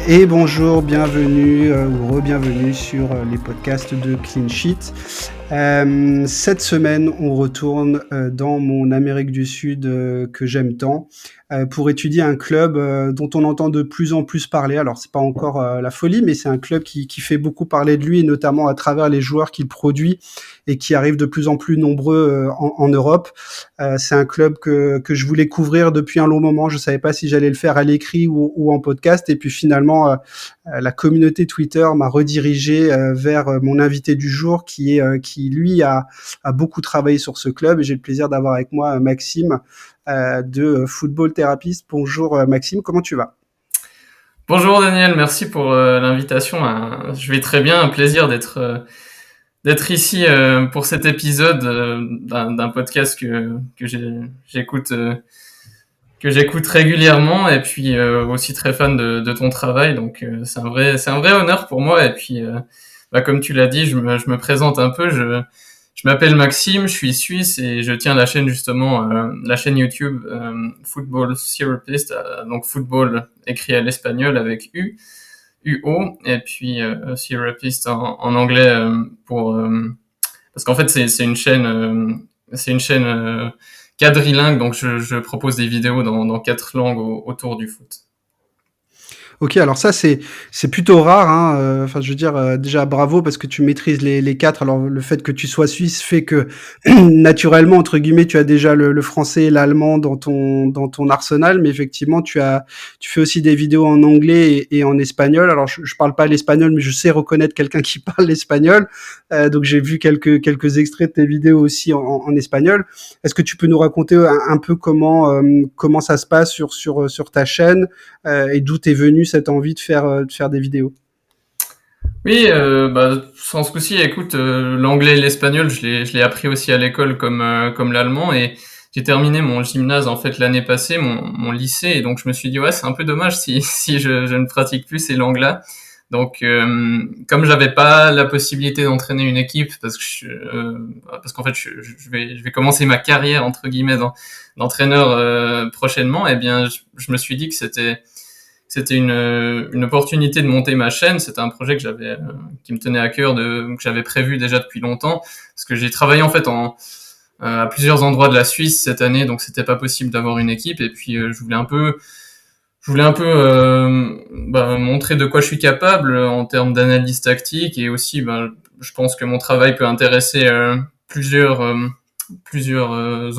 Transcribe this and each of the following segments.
Et bonjour, bienvenue ou re-bienvenue sur les podcasts de Clean Sheet. Cette semaine, on retourne dans mon Amérique du Sud que j'aime tant pour étudier un club dont on entend de plus en plus parler. Alors, c'est pas encore la folie, mais c'est un club qui fait beaucoup parler de lui, et notamment à travers les joueurs qu'il produit et qui arrivent de plus en plus nombreux en Europe. C'est un club que je voulais couvrir depuis un long moment. Je savais pas si j'allais le faire à l'écrit ou en podcast. Et puis finalement, la communauté Twitter m'a redirigé vers mon invité du jour qui lui a beaucoup travaillé sur ce club. Et j'ai le plaisir d'avoir avec moi Maxime de Football Therapist. Bonjour Maxime, comment tu vas? Bonjour Daniel, merci pour l'invitation. Je vais très bien, un plaisir d'être ici pour cet épisode d'un podcast j'écoute que j'écoute régulièrement et puis aussi très fan de ton travail. Donc c'est un vrai honneur pour moi. Et puis comme tu l'as dit, je me présente un peu. Je m'appelle Maxime, je suis suisse et je tiens la chaîne justement, la chaîne YouTube Football Therapist, donc football écrit à l'espagnol avec UO, et puis Therapist en anglais parce qu'en fait c'est une chaîne quadrilingue, donc je propose des vidéos dans 4 langues autour du foot. Ok, alors ça c'est plutôt rare, hein. Enfin, je veux dire, déjà bravo parce que tu maîtrises les quatre. Alors le fait que tu sois suisse fait que naturellement entre guillemets tu as déjà le français et l'allemand dans ton arsenal, mais effectivement tu fais aussi des vidéos en anglais et en espagnol. Alors je parle pas l'espagnol, mais je sais reconnaître quelqu'un qui parle l'espagnol. Donc j'ai vu quelques extraits de tes vidéos aussi en espagnol. Est-ce que tu peux nous raconter un peu comment ça se passe sur ta chaîne et d'où t'es venue cette envie de faire des vidéos? Oui, sans souci. Écoute, l'anglais et l'espagnol, je l'ai appris aussi à l'école comme l'allemand, et j'ai terminé mon gymnase en fait l'année passée, mon lycée, et donc je me suis dit ouais, c'est un peu dommage si si je ne pratique plus ces langues-là. Donc comme j'avais pas la possibilité d'entraîner une équipe parce qu'en fait je vais commencer ma carrière entre guillemets d'entraîneur prochainement, et bien je me suis dit que c'était une opportunité de monter ma chaîne. C'était un projet qui me tenait à cœur, que j'avais prévu déjà depuis longtemps, parce que j'ai travaillé en fait à plusieurs endroits de la Suisse cette année, donc c'était pas possible d'avoir une équipe. Et puis je voulais un peu montrer de quoi je suis capable en termes d'analyse tactique, et aussi je pense que mon travail peut intéresser plusieurs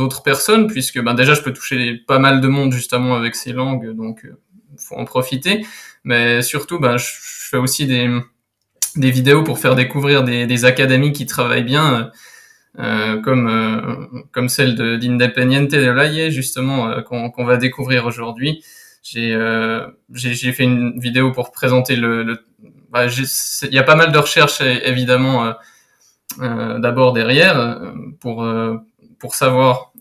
autres personnes, puisque déjà je peux toucher pas mal de monde justement avec ces langues, donc faut en profiter. Mais surtout, je fais aussi des vidéos pour faire découvrir des académies qui travaillent bien, comme celle d'Independiente del Valle, justement, qu'on va découvrir aujourd'hui. J'ai fait une vidéo pour présenter il y a pas mal de recherches évidemment d'abord derrière pour savoir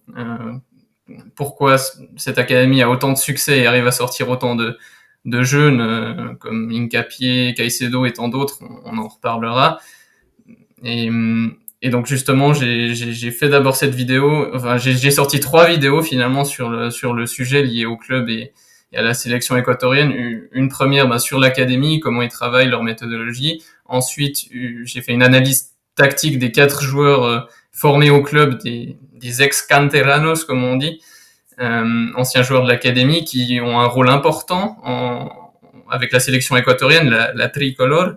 pourquoi cette académie a autant de succès et arrive à sortir autant de jeunes comme Hincapié, Caicedo et tant d'autres. On en reparlera. Et, et donc justement, j'ai fait d'abord cette vidéo. Enfin, j'ai sorti 3 vidéos finalement sur le sujet lié au club et à la sélection équatorienne. Une première sur l'académie, comment ils travaillent, leur méthodologie. Ensuite, j'ai fait une analyse tactique des 4 joueurs formés au club, des ex-canteranos comme on dit, anciens joueurs de l'académie qui ont un rôle important avec la sélection équatorienne, la tricolore.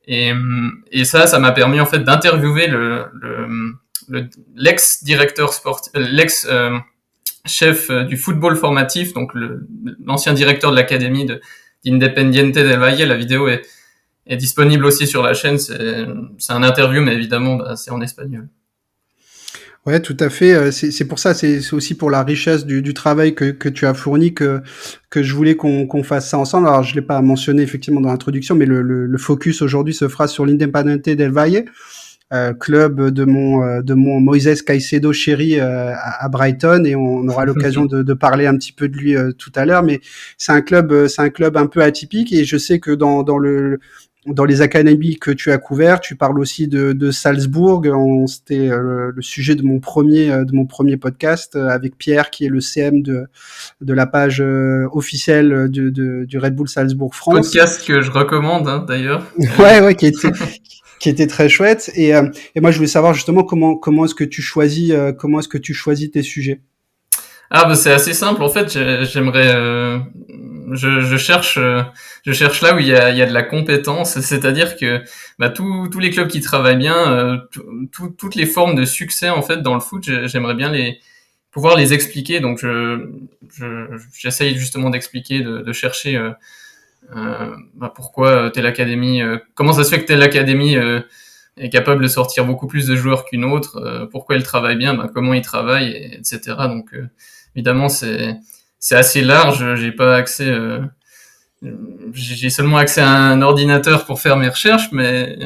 Et ça m'a permis en fait d'interviewer l'ex-directeur sportif, l'ex-chef du football formatif, donc l'ancien directeur de l'académie d'Independiente del Valle. La vidéo est disponible aussi sur la chaîne. C'est un interview, mais évidemment, c'est en espagnol. Ouais, tout à fait. C'est pour ça, c'est aussi pour la richesse du travail que tu as fourni que je voulais qu'on fasse ça ensemble. Alors, je l'ai pas mentionné effectivement dans l'introduction, mais le focus aujourd'hui se fera sur l'Independiente del Valle, club de mon Moisés Caicedo chéri à Brighton, et on aura l'occasion de parler un petit peu de lui tout à l'heure. Mais c'est un club un peu atypique, et je sais que dans dans les académies que tu as couvertes. Tu parles aussi de Salzbourg. C'était le sujet de mon premier podcast avec Pierre, qui est le CM de la page officielle du Red Bull Salzbourg France. Podcast que je recommande, hein, d'ailleurs. Ouais, qui était très chouette. Et moi, je voulais savoir justement comment est-ce que tu choisis tes sujets. Ah bah c'est assez simple en fait. J'aimerais, je cherche, là où il y a de la compétence. C'est-à-dire que bah, tous les clubs qui travaillent bien, toutes les formes de succès en fait dans le foot, j'aimerais bien pouvoir les expliquer. Donc j'essaye justement d'expliquer, de chercher bah, pourquoi telle académie, comment ça se fait que telle académie est capable de sortir beaucoup plus de joueurs qu'une autre, pourquoi elle travaille bien, bah, comment ils travaillent, etc. Donc évidemment c'est assez large, j'ai pas accès, j'ai seulement accès à un ordinateur pour faire mes recherches, mais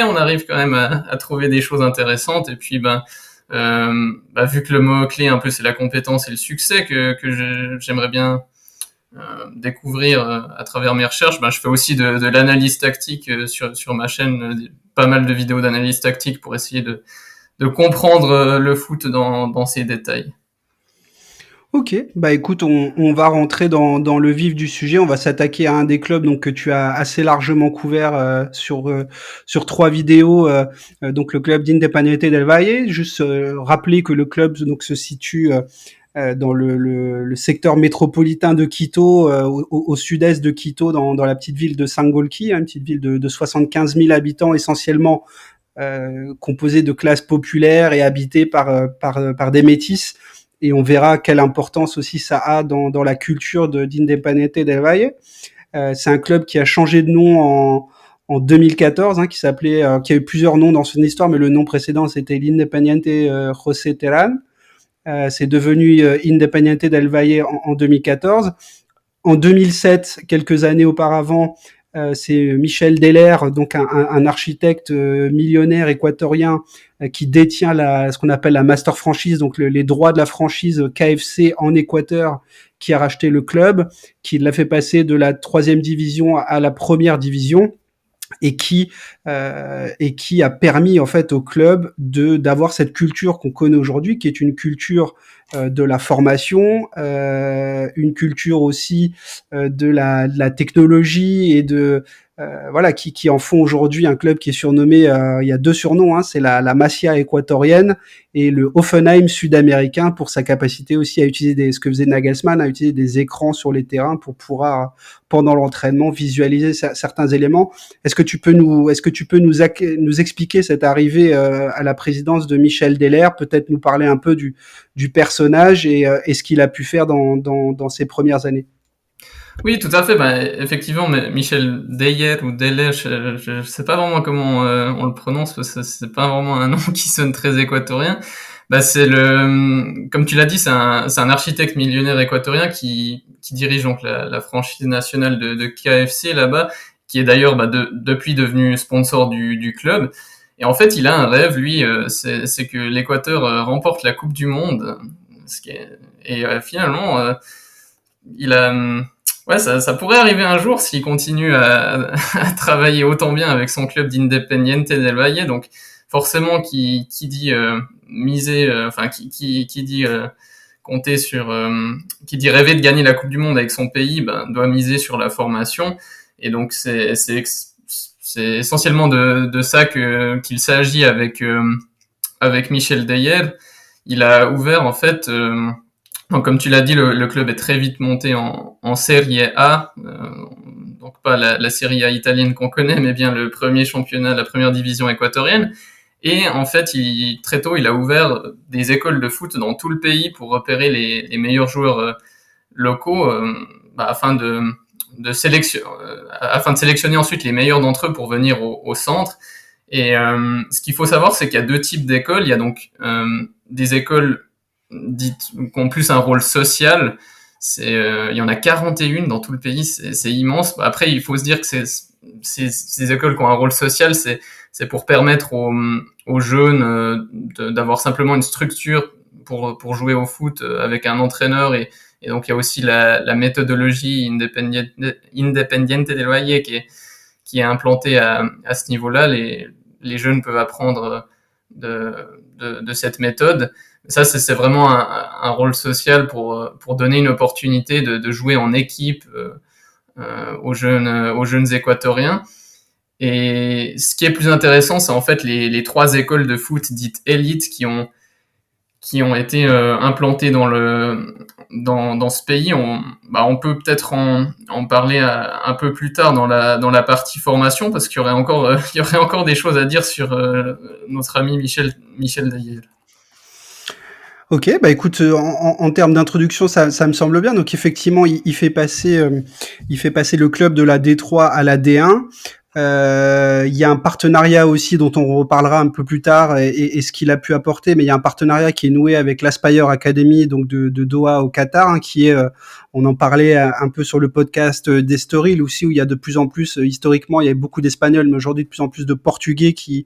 on arrive quand même à trouver des choses intéressantes. Et puis bah, vu que le mot clé un peu c'est la compétence et le succès que j'aimerais bien découvrir à travers mes recherches, je fais aussi de l'analyse tactique sur ma chaîne, pas mal de vidéos d'analyse tactique pour essayer de comprendre le foot dans ses détails. Ok, bah écoute, on va rentrer dans le vif du sujet. On va s'attaquer à un des clubs donc que tu as assez largement couvert sur 3 vidéos. Donc le club d'Independiente del Valle. Juste rappeler que le club donc se situe dans le secteur métropolitain de Quito, au sud-est de Quito, dans la petite ville de Sangolquí, une petite ville de 75 000 habitants, essentiellement composée de classes populaires et habitée par des métis. Et on verra quelle importance aussi ça a dans la culture d'Independiente del Valle. C'est un club qui a changé de nom en 2014, qui a eu plusieurs noms dans son histoire, mais le nom précédent c'était l'Independiente José Terán. C'est devenu Independiente del Valle en 2014. En 2007, quelques années auparavant, c'est Michel Deller, donc un architecte millionnaire équatorien qui détient ce qu'on appelle la master franchise, donc les droits de la franchise KFC en Équateur, qui a racheté le club, qui l'a fait passer de la 3e division à la 1re division. Et qui a permis en fait au club d'avoir cette culture qu'on connaît aujourd'hui, qui est une culture de la formation, une culture aussi de la technologie et voilà, qui en font aujourd'hui un club qui est surnommé, il y a 2 surnoms, c'est la Masia équatorienne et le Hoffenheim sud-américain, pour sa capacité aussi à utiliser ce que faisait Nagelsmann, à utiliser des écrans sur les terrains pour pouvoir, pendant l'entraînement, visualiser certains éléments. Est-ce que tu peux nous expliquer cette arrivée à la présidence de Michel Deller, peut-être nous parler un peu du personnage et ce qu'il a pu faire dans ses premières années? Oui, tout à fait. Effectivement, Michel Deyer ou Deller, je sais pas vraiment comment on le prononce, parce que c'est pas vraiment un nom qui sonne très équatorien. Comme tu l'as dit, c'est un architecte millionnaire équatorien qui dirige donc la franchise nationale de KFC là-bas, qui est d'ailleurs depuis devenu sponsor du club. Et en fait, il a un rêve, lui, c'est que l'Équateur remporte la Coupe du Monde. Finalement, il a ouais, ça pourrait arriver un jour s'il continue à travailler autant bien avec son club d'Independiente del Valle. Donc forcément, qui dit miser, qui dit compter sur, qui dit rêver de gagner la Coupe du Monde avec son pays, doit miser sur la formation. Et donc c'est essentiellement de ça qu'il s'agit avec Michel Deyer. Il a ouvert en fait. Donc, comme tu l'as dit, le club est très vite monté en Serie A, donc pas la Serie A italienne qu'on connaît, mais bien le premier championnat, la première division équatorienne. Et en fait, très tôt, il a ouvert des écoles de foot dans tout le pays pour repérer les meilleurs joueurs locaux, afin de sélectionner ensuite les meilleurs d'entre eux pour venir au centre. Et ce qu'il faut savoir, c'est qu'il y a 2 types d'écoles. Il y a donc des écoles dites qui ont plus un rôle social. Il y en a 41 dans tout le pays, c'est immense. Après, il faut se dire que ces écoles qui ont un rôle social, c'est pour permettre aux jeunes d'avoir simplement une structure pour jouer au foot avec un entraîneur. Et donc il y a aussi la méthodologie Independiente del Valle qui qui est implanté à ce niveau-là. Les jeunes peuvent apprendre de cette méthode. Ça, c'est vraiment un rôle social pour donner une opportunité de jouer en équipe aux jeunes équatoriens. Et ce qui est plus intéressant, c'est en fait les 3 écoles de foot dites élites qui ont été implantées dans ce pays. On peut peut-être en parler un peu plus tard dans la partie formation, parce qu'il y aurait encore des choses à dire sur notre ami Michel Daillet. Ok, bah écoute, en termes d'introduction, ça me semble bien. Donc effectivement, il fait passer le club de la D3 à la D1. Il y a un partenariat aussi dont on reparlera un peu plus tard et ce qu'il a pu apporter, mais il y a un partenariat qui est noué avec l'Aspire Academy, donc de Doha au Qatar, hein, qui est, on en parlait un peu sur le podcast d'Estoril aussi, où il y a de plus en plus, historiquement, il y avait beaucoup d'Espagnols, mais aujourd'hui de plus en plus de Portugais qui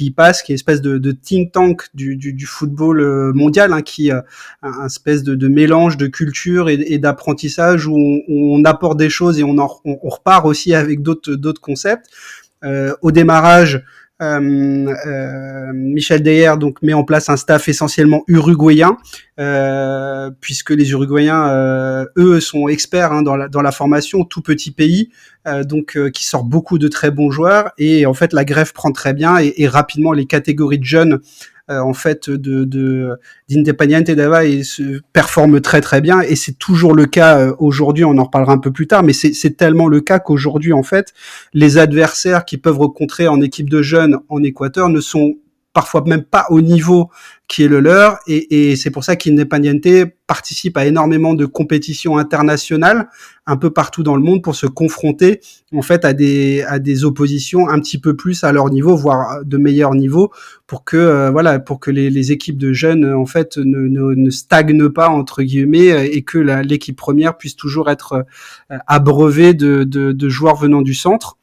y passent, qui est une espèce de think tank du football mondial, hein, qui un espèce de mélange de culture et d'apprentissage où on apporte des choses et on repart aussi avec d'autres concepts. Au démarrage, Michel Daillet donc met en place un staff essentiellement uruguayen, puisque les Uruguayens, eux, sont experts, hein, dans la formation, tout petit pays, qui sort beaucoup de très bons joueurs, et en fait la greffe prend très bien et rapidement les catégories de jeunes en fait d'Independiente del Valle se performe très très bien, et c'est toujours le cas aujourd'hui, on en reparlera un peu plus tard, mais c'est tellement le cas qu'aujourd'hui en fait les adversaires qui peuvent rencontrer en équipe de jeunes en Équateur ne sont parfois même pas au niveau qui est le leur, et c'est pour ça qu'Independiente participe à énormément de compétitions internationales un peu partout dans le monde pour se confronter en fait à des oppositions un petit peu plus à leur niveau, voire de meilleur niveau, pour que les équipes de jeunes en fait ne stagnent pas entre guillemets, et que l'équipe première puisse toujours être abreuvée de joueurs venant du centre.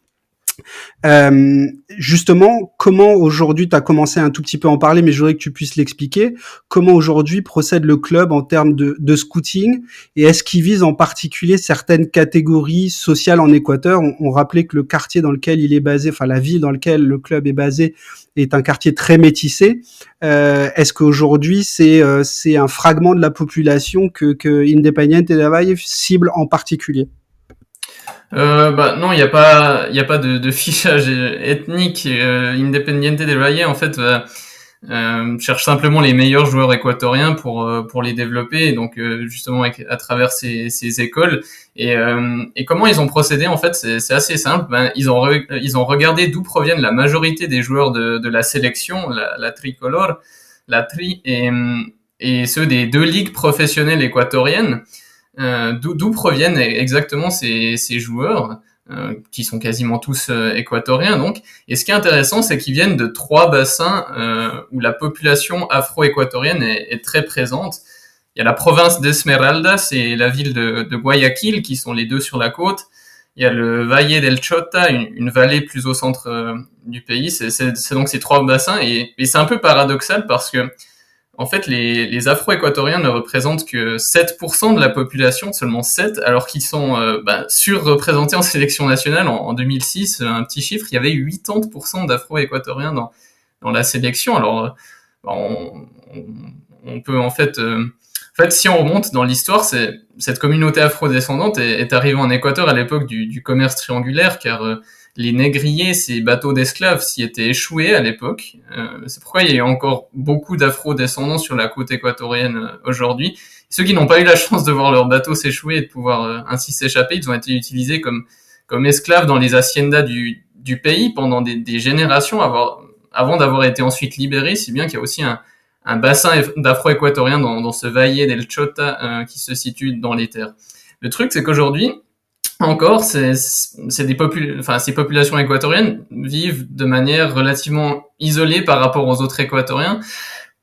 Justement, comment aujourd'hui, tu as commencé un tout petit peu à en parler, mais je voudrais que tu puisses l'expliquer, comment aujourd'hui procède le club en termes de scouting, et est-ce qu'il vise en particulier certaines catégories sociales en Équateur? On rappelait que le quartier dans lequel il est basé, enfin la ville dans laquelle le club est basé, est un quartier très métissé. Est-ce qu'aujourd'hui c'est un fragment de la population que Independiente del Valle cible en particulier? Non, il y a pas de fichage ethnique. Independiente del Valle, en fait, cherche simplement les meilleurs joueurs équatoriens pour les développer, donc justement à travers ces écoles. Et comment ils ont procédé, en fait, c'est assez simple. Ils ont regardé d'où proviennent la majorité des joueurs de la sélection, la tricolore, la tri, et ceux des 2 ligues professionnelles équatoriennes. D'où proviennent exactement ces joueurs, qui sont quasiment tous équatoriens, donc. Et ce qui est intéressant, c'est qu'ils viennent de 3 bassins où la population afro-équatorienne est très présente. Il y a la province d'Esmeraldas et la ville de Guayaquil, qui sont les 2 sur la côte. Il y a le Valle del Chota, une vallée plus au centre du pays. C'est donc ces 3 bassins, et c'est un peu paradoxal parce que en fait, les Afro-Équatoriens ne représentent que 7% de la population, seulement 7, alors qu'ils sont surreprésentés en sélection nationale. En 2006, un petit chiffre, il y avait 80% d'Afro-Équatoriens dans la sélection. Alors, on peut en fait, si on remonte dans l'histoire, cette communauté afro-descendante est arrivée en Équateur à l'époque du commerce triangulaire, car les négriers, ces bateaux d'esclaves, s'y étaient échoués à l'époque. C'est pourquoi il y a encore beaucoup d'afro-descendants sur la côte équatorienne aujourd'hui. Ceux qui n'ont pas eu la chance de voir leur bateau s'échouer et de pouvoir ainsi s'échapper, ils ont été utilisés comme esclaves dans les haciendas du pays pendant des générations avant d'avoir été ensuite libérés, si bien qu'il y a aussi un bassin d'afro-équatoriens dans ce Valle del Chota qui se situe dans les terres. Le truc, c'est qu'aujourd'hui, encore, ces populations équatoriennes vivent de manière relativement isolée par rapport aux autres équatoriens,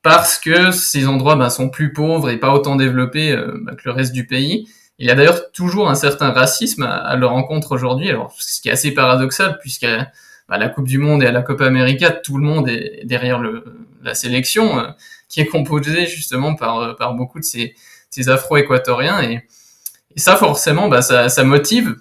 parce que ces endroits sont plus pauvres et pas autant développés que le reste du pays. Il y a d'ailleurs toujours un certain racisme à leur encontre aujourd'hui, alors ce qui est assez paradoxal, puisqu'à la Coupe du Monde et à la Copa América, tout le monde est derrière la sélection, qui est composée justement par beaucoup de ces Afro-Équatoriens, et ça, forcément, ça motive,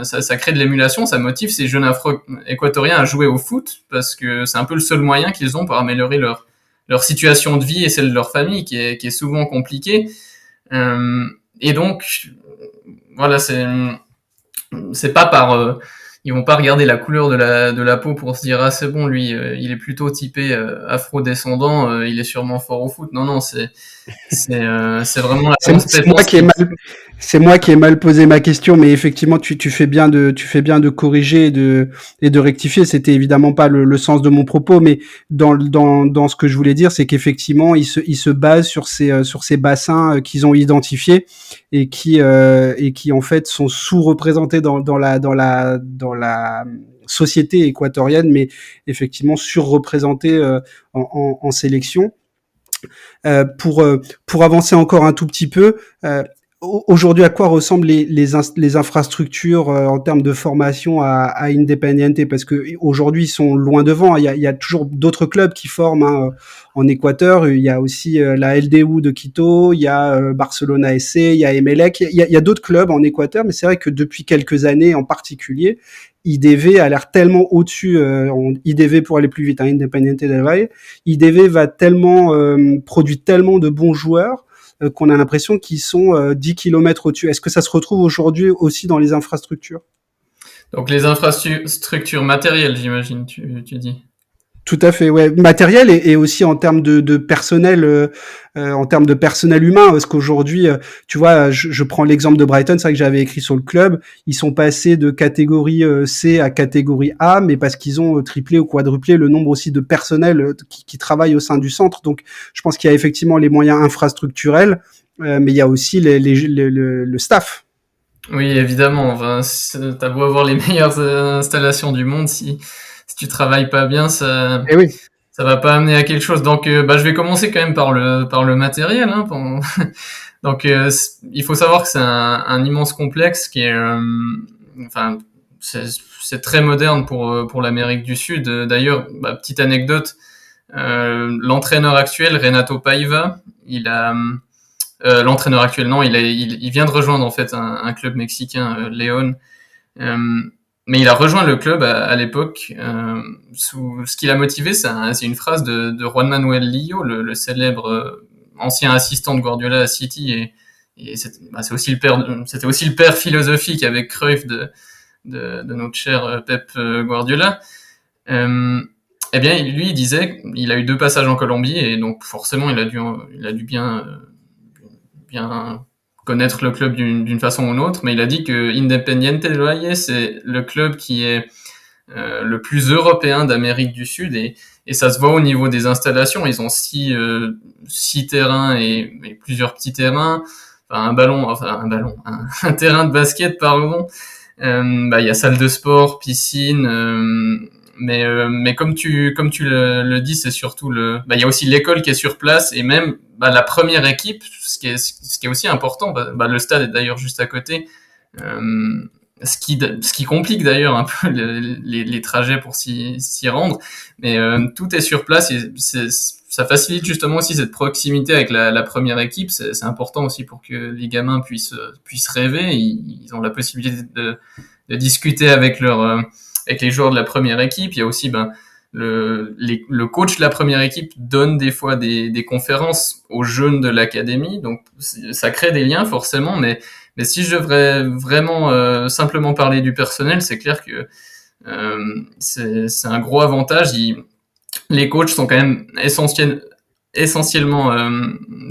ça crée de l'émulation, ça motive ces jeunes afro-équatoriens à jouer au foot parce que c'est un peu le seul moyen qu'ils ont pour améliorer leur situation de vie et celle de leur famille qui est souvent compliquée. Et donc, voilà, c'est pas ils vont pas regarder la couleur de la peau pour se dire ah c'est bon lui il est plutôt typé afro-descendant, il est sûrement fort au foot. Non, c'est vraiment la compétence. C'est moi qui ai mal posé ma question, mais effectivement, tu fais bien de corriger et de rectifier. C'était évidemment pas le sens de mon propos, mais dans ce que je voulais dire, c'est qu'effectivement, ils se basent sur ces bassins qu'ils ont identifiés et qui en fait sont sous-représentés dans la société équatorienne, mais effectivement surreprésentés en sélection. Pour avancer encore un tout petit peu, aujourd'hui, à quoi ressemblent les infrastructures en termes de formation à Independiente? Parce que aujourd'hui, ils sont loin devant. Il y a toujours d'autres clubs qui forment en Équateur. Il y a aussi la LDU de Quito, il y a Barcelona SC, il y a Emelec. Il y a d'autres clubs en Équateur, mais c'est vrai que depuis quelques années en particulier, IDV a l'air tellement au-dessus, IDV pour aller plus vite, hein, Independiente del Valle. IDV produit tellement de bons joueurs qu'on a l'impression qu'ils sont 10 kilomètres au-dessus. Est-ce que ça se retrouve aujourd'hui aussi dans les infrastructures? Donc les infrastructures matérielles, j'imagine, tu dis. Tout à fait, ouais. Matériel et aussi en termes de personnel, en termes de personnel humain, parce qu'aujourd'hui, tu vois, je prends l'exemple de Brighton, c'est vrai que j'avais écrit sur le club, ils sont passés de catégorie C à catégorie A, mais parce qu'ils ont triplé ou quadruplé le nombre aussi de personnel qui travaillent au sein du centre. Donc, je pense qu'il y a effectivement les moyens infrastructurels, mais il y a aussi le staff. Oui, évidemment. Enfin, t'as beau avoir les meilleures installations du monde, si tu travailles pas bien, Et oui. ça va pas amener à quelque chose. Donc, je vais commencer quand même par le matériel. Hein, donc, il faut savoir que c'est un immense complexe qui est, enfin, c'est très moderne pour l'Amérique du Sud. D'ailleurs, petite anecdote, l'entraîneur actuel, Renato Paiva, l'entraîneur actuel, non, il vient de rejoindre en fait un club mexicain, León. Mais il a rejoint le club à l'époque. Ce qui l'a motivé, c'est une phrase de Juan Manuel Lillo, le célèbre ancien assistant de Guardiola à City, et c'était aussi le père philosophique avec Cruyff de notre cher Pep Guardiola. Eh bien, lui, il disait, il a eu 2 passages en Colombie, et donc forcément, il a dû bien connaître le club d'une façon ou d'une autre, mais il a dit que Independiente del Valle, c'est le club qui est le plus européen d'Amérique du Sud, et ça se voit au niveau des installations. Ils ont 6 terrains et plusieurs petits terrains, un terrain de basket, pardon. Il y a salle de sport, piscine, mais comme tu le dis, c'est surtout il y a aussi l'école qui est sur place, et même la première équipe, ce qui est aussi important. Le stade est d'ailleurs juste à côté, ce qui complique d'ailleurs un peu les trajets pour s'y rendre, mais tout est sur place, et ça facilite justement aussi cette proximité avec la première équipe. C'est important aussi pour que les gamins puissent rêver. Ils ont la possibilité de discuter avec avec les joueurs de la première équipe. Il y a aussi le coach de la première équipe donne des fois des conférences aux jeunes de l'académie, donc ça crée des liens forcément, mais si je devrais vraiment simplement parler du personnel, c'est clair que c'est un gros avantage. Les coachs sont quand même essentiellement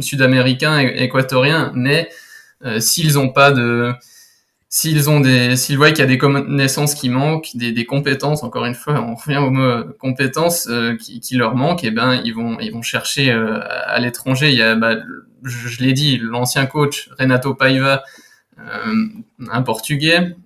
sud-américains et équatoriens, mais s'ils voient qu'il y a des connaissances qui manquent, des compétences, encore une fois, on revient au mot compétences qui leur manquent, et ils vont chercher à l'étranger. Il y a, je l'ai dit, l'ancien coach Renato Paiva, un Portugais.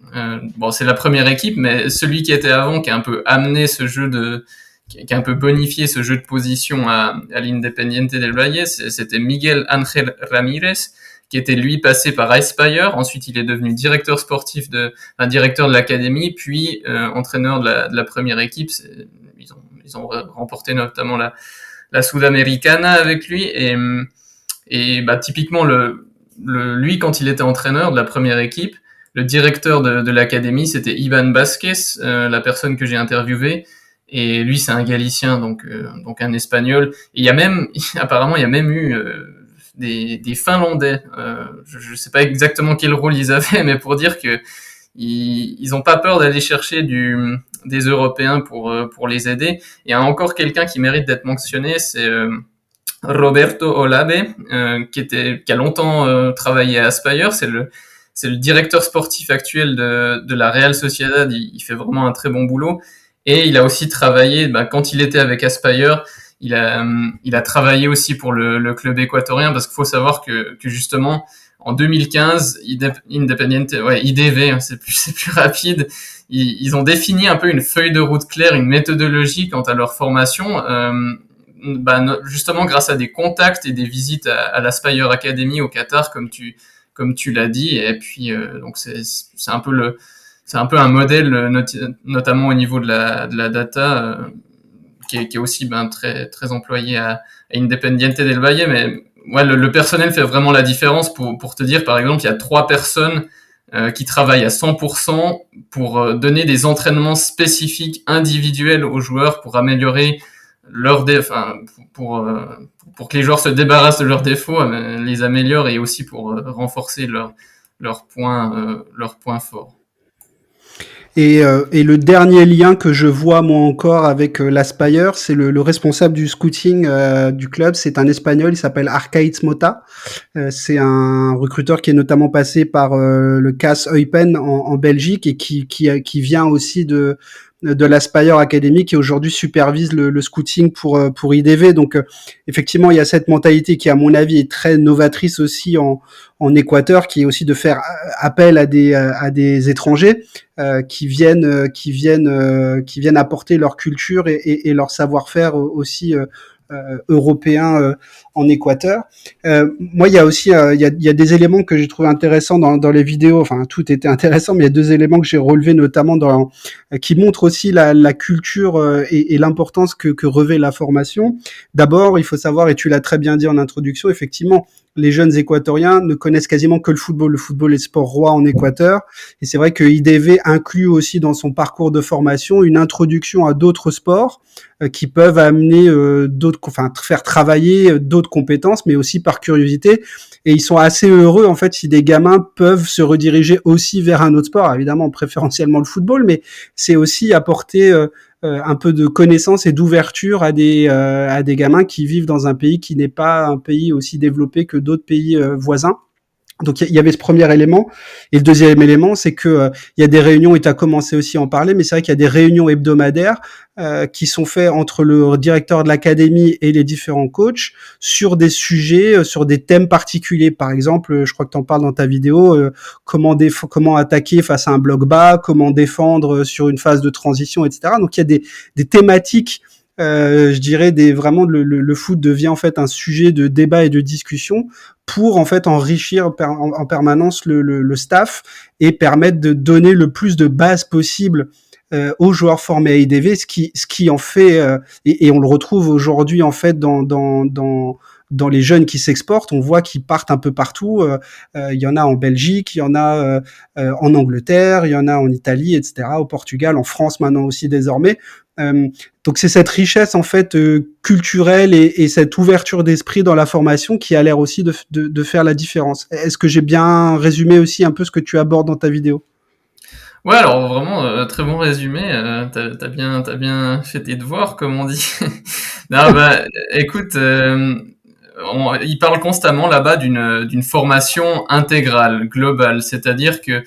C'est la première équipe, mais celui qui était avant, qui a un peu amené ce jeu qui a un peu bonifié ce jeu de position à l'Independiente del Valle, c'était Miguel Ángel Ramírez, qui était lui passé par Aspire. Ensuite, il est devenu directeur sportif directeur de l'académie, puis entraîneur de la première équipe. Ils ont remporté notamment la Sudamericana avec lui, et typiquement lui, quand il était entraîneur de la première équipe, le directeur de l'académie, c'était Ivan Vasquez, la personne que j'ai interviewée. Et lui, c'est un Galicien, donc un Espagnol. Et il y a même, apparemment, il y a même eu des Finlandais. Je sais pas exactement quel rôle ils avaient, mais pour dire que ils ont pas peur d'aller chercher des Européens pour les aider. Et il y a encore quelqu'un qui mérite d'être mentionné, c'est Roberto Olabe, qui a longtemps travaillé à Aspire. C'est le directeur sportif actuel de la Real Sociedad. Il fait vraiment un très bon boulot. Et il a aussi travaillé, quand il était avec Aspire, il a travaillé aussi pour le club équatorien, parce qu'il faut savoir que justement, en 2015, Independiente, IDV, hein, c'est plus rapide. Ils ont défini un peu une feuille de route claire, une méthodologie quant à leur formation, justement grâce à des contacts et des visites à l'Aspire Academy au Qatar, comme tu l'as dit. Et puis donc c'est un peu un modèle, notamment au niveau de la data, qui est aussi très très employé à Independiente del Valle. Mais ouais, le personnel fait vraiment la différence. Pour te dire, par exemple, il y a 3 personnes qui travaillent à 100% pour donner des entraînements spécifiques individuels aux joueurs pour améliorer pour que les joueurs se débarrassent de leurs défauts, les améliorent, et aussi pour renforcer leurs points forts. Et le dernier lien que je vois moi encore avec l'Aspire, c'est le responsable du scouting du club. C'est un Espagnol, il s'appelle Arcaiz Mota. C'est un recruteur qui est notamment passé par le CAS Eupen en Belgique, et qui vient aussi de l'Aspire Academy, qui aujourd'hui supervise le scouting pour IDV. Donc effectivement, il y a cette mentalité qui, à mon avis, est très novatrice aussi en Équateur, qui est aussi de faire appel à des étrangers qui viennent apporter leur culture et leur savoir-faire aussi européen en Équateur. Moi, il y a aussi il y a des éléments que j'ai trouvé intéressants dans les vidéos. Enfin, tout était intéressant, mais il y a 2 éléments que j'ai relevés, notamment qui montrent aussi la culture et l'importance que revêt la formation. D'abord, il faut savoir, et tu l'as très bien dit en introduction, effectivement, les jeunes équatoriens ne connaissent quasiment que le football. Le football est sport roi en Équateur. Et c'est vrai que IDV inclut aussi dans son parcours de formation une introduction à d'autres sports qui peuvent amener faire travailler d'autres compétences, mais aussi par curiosité. Et ils sont assez heureux, en fait, si des gamins peuvent se rediriger aussi vers un autre sport, évidemment préférentiellement le football, mais c'est aussi apporter un peu de connaissance et d'ouverture à des gamins qui vivent dans un pays qui n'est pas un pays aussi développé que d'autres pays voisins. Donc il y avait ce premier élément, et le deuxième élément, c'est que il y a des réunions, et tu as commencé aussi à en parler, mais c'est vrai qu'il y a des réunions hebdomadaires qui sont faites entre le directeur de l'académie et les différents coachs sur des sujets, sur des thèmes particuliers. Par exemple, je crois que tu en parles dans ta vidéo, comment attaquer face à un bloc bas, comment défendre sur une phase de transition, etc. Donc il y a des thématiques. Je dirais vraiment le foot devient en fait un sujet de débat et de discussion pour en fait enrichir en permanence le staff et permettre de donner le plus de bases possible aux joueurs formés à IDV, ce qui en fait et on le retrouve aujourd'hui en fait dans les jeunes qui s'exportent. On voit qu'ils partent un peu partout. Il y en a en Belgique, il y en a en Angleterre, il y en a en Italie, etc., au Portugal, en France maintenant aussi désormais. Donc c'est cette richesse en fait culturelle et cette ouverture d'esprit dans la formation qui a l'air aussi de faire la différence. Est-ce que j'ai bien résumé aussi un peu ce que tu abordes dans ta vidéo? Ouais, alors vraiment très bon résumé. T'as bien fait tes devoirs, comme on dit. Non, écoute, il parle constamment là-bas d'une formation intégrale, globale, c'est-à-dire que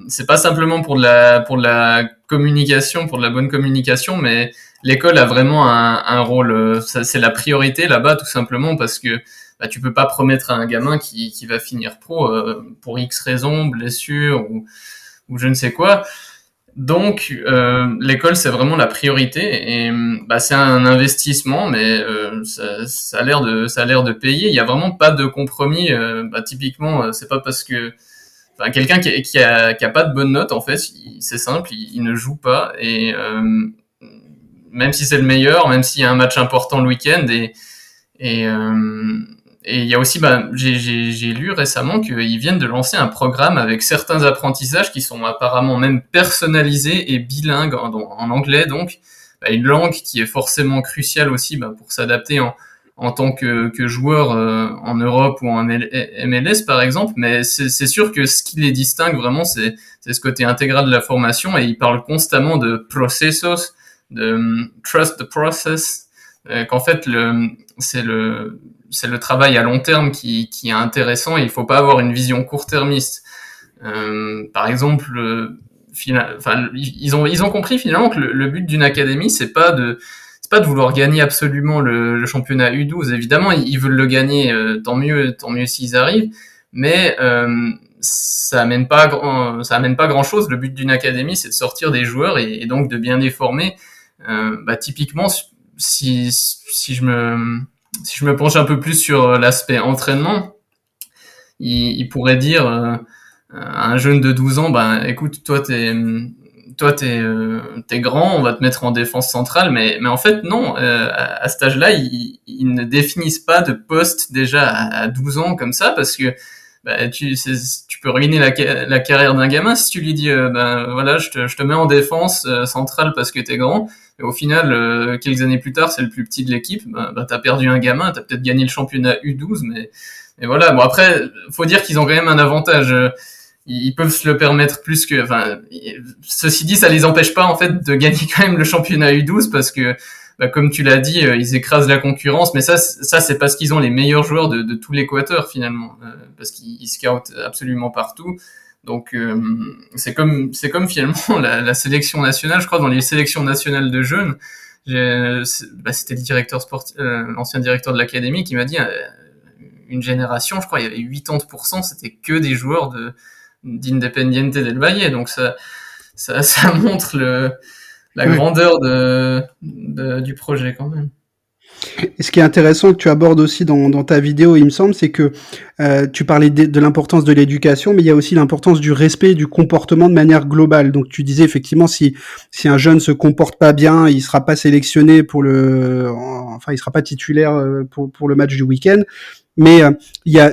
c'est pas simplement pour de la communication, pour de la bonne communication, mais l'école a vraiment un rôle. C'est la priorité là-bas, tout simplement, parce que tu peux pas promettre à un gamin qui va finir pro pour X raisons, blessure ou je ne sais quoi. Donc l'école, c'est vraiment la priorité, et c'est un investissement, mais ça a l'air de payer. Il y a vraiment pas de compromis. Typiquement, c'est pas parce que quelqu'un qui a pas de bonne note, en fait, c'est simple, il ne joue pas, et même si c'est le meilleur, même s'il y a un match important le week-end, et il y a aussi, j'ai lu récemment qu'ils viennent de lancer un programme avec certains apprentissages qui sont apparemment même personnalisés et bilingues en anglais, donc une langue qui est forcément cruciale aussi pour s'adapter en tant que joueur en Europe ou en MLS par exemple. Mais c'est sûr que ce qui les distingue vraiment, c'est ce côté intégral de la formation, et ils parlent constamment de processos, de trust the process, qu'en fait c'est le travail à long terme qui est intéressant, et il faut pas avoir une vision court-termiste. Par exemple, ils ont compris finalement que le but d'une académie, c'est pas de vouloir gagner absolument le championnat U12. Évidemment, ils veulent le gagner, tant mieux s'ils arrivent, mais ça amène pas grand chose. Le but d'une académie, c'est de sortir des joueurs et donc de bien les former. Typiquement, si je me penche un peu plus sur l'aspect entraînement, il pourrait dire à un jeune de 12 ans, écoute, toi t'es grand, on va te mettre en défense centrale, mais en fait non, à cet âge-là, ils ne définissent pas de poste déjà à 12 ans comme ça, parce que tu peux ruiner la carrière d'un gamin si tu lui dis voilà, je te mets en défense centrale parce que t'es grand, et au final quelques années plus tard c'est le plus petit de l'équipe, t'as perdu un gamin, t'as peut-être gagné le championnat U12, mais voilà. Bon, après faut dire qu'ils ont quand même un avantage, ils peuvent se le permettre plus que, ceci dit, ça les empêche pas en fait de gagner quand même le championnat U12, parce que comme tu l'as dit, ils écrasent la concurrence, mais ça c'est parce qu'ils ont les meilleurs joueurs de tout l'Équateur finalement, parce qu'ils scoutent absolument partout. Donc c'est comme finalement la sélection nationale, je crois, dans les sélections nationales de jeunes. C'était le directeur sportif, l'ancien directeur de l'académie, qui m'a dit une génération, je crois, il y avait 80%, c'était que des joueurs d'Independiente del Valle. Donc ça montre la grandeur du projet quand même. Et ce qui est intéressant que tu abordes aussi dans ta vidéo, il me semble, c'est que tu parlais de l'importance de l'éducation, mais il y a aussi l'importance du respect et du comportement de manière globale. Donc tu disais effectivement, si un jeune se comporte pas bien, il sera pas sélectionné il sera pas titulaire pour le match du week-end. Mais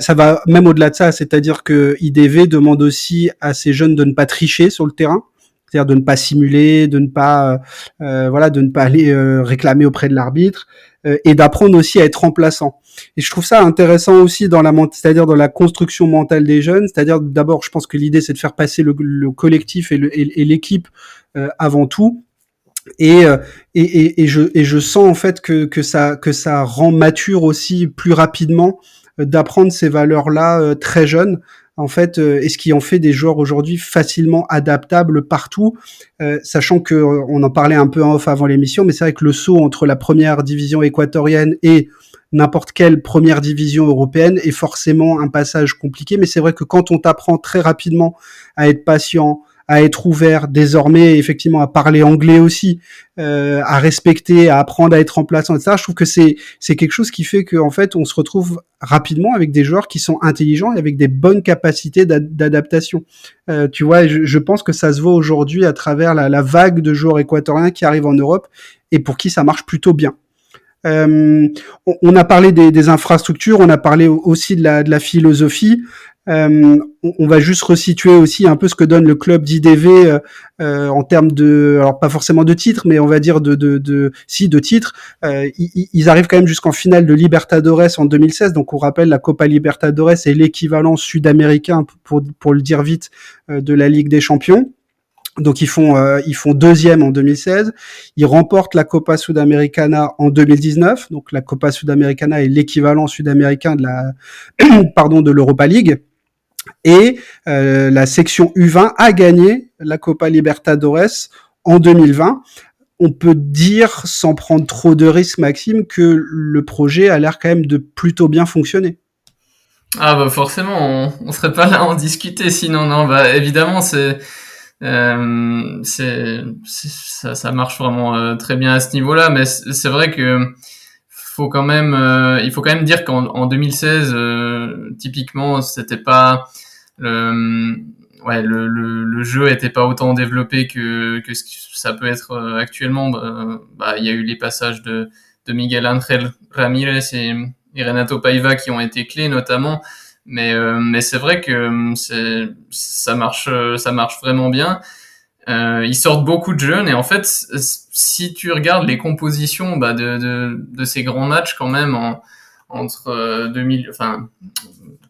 ça va même au-delà de ça, c'est-à-dire que IDV demande aussi à ces jeunes de ne pas tricher sur le terrain, c'est-à-dire de ne pas simuler, de ne pas aller réclamer auprès de l'arbitre, et d'apprendre aussi à être remplaçant. Et je trouve ça intéressant aussi c'est-à-dire dans la construction mentale des jeunes. C'est-à-dire d'abord, je pense que l'idée c'est de faire passer le collectif et l'équipe avant tout. Et je sens en fait que ça rend mature aussi plus rapidement d'apprendre ces valeurs-là très jeunes, en fait, et ce qui en fait des joueurs aujourd'hui facilement adaptables partout, sachant que on en parlait un peu en off avant l'émission, mais c'est vrai que le saut entre la première division équatorienne et n'importe quelle première division européenne est forcément un passage compliqué, mais c'est vrai que quand on t'apprend très rapidement à être patient, à être ouvert, désormais effectivement à parler anglais aussi, à respecter, à apprendre à être remplaçant, etc. Je trouve que c'est quelque chose qui fait qu'en fait on se retrouve rapidement avec des joueurs qui sont intelligents et avec des bonnes capacités d'adaptation. Tu vois, je pense que ça se voit aujourd'hui à travers la vague de joueurs équatoriens qui arrivent en Europe et pour qui ça marche plutôt bien. On a parlé des infrastructures, on a parlé aussi de la philosophie. On va juste resituer aussi un peu ce que donne le club d'IDV en termes alors pas forcément de titres, mais on va dire de titres. Ils arrivent quand même jusqu'en finale de Libertadores en 2016. Donc on rappelle, la Copa Libertadores est l'équivalent sud-américain, pour le dire vite, de la Ligue des Champions. Donc ils font deuxième en 2016, ils remportent la Copa Sudamericana en 2019. Donc la Copa Sudamericana est l'équivalent sud-américain de l'Europa League. Et la section U20 a gagné la Copa Libertadores en 2020. On peut dire, sans prendre trop de risques, Maxime, que le projet a l'air quand même de plutôt bien fonctionner. Ah forcément, on serait pas là à en discuter sinon. Non, évidemment ça marche vraiment très bien à ce niveau-là, mais c'est vrai que il faut quand même dire qu'en 2016 typiquement c'était pas le jeu était pas autant développé que ce que ça peut être actuellement. Il y a eu les passages de Miguel Ángel Ramírez et Renato Paiva qui ont été clés notamment. Mais c'est vrai que ça marche vraiment bien. Ils sortent beaucoup de jeunes et en fait, si tu regardes les compositions de ces grands matchs quand même entre 2000, enfin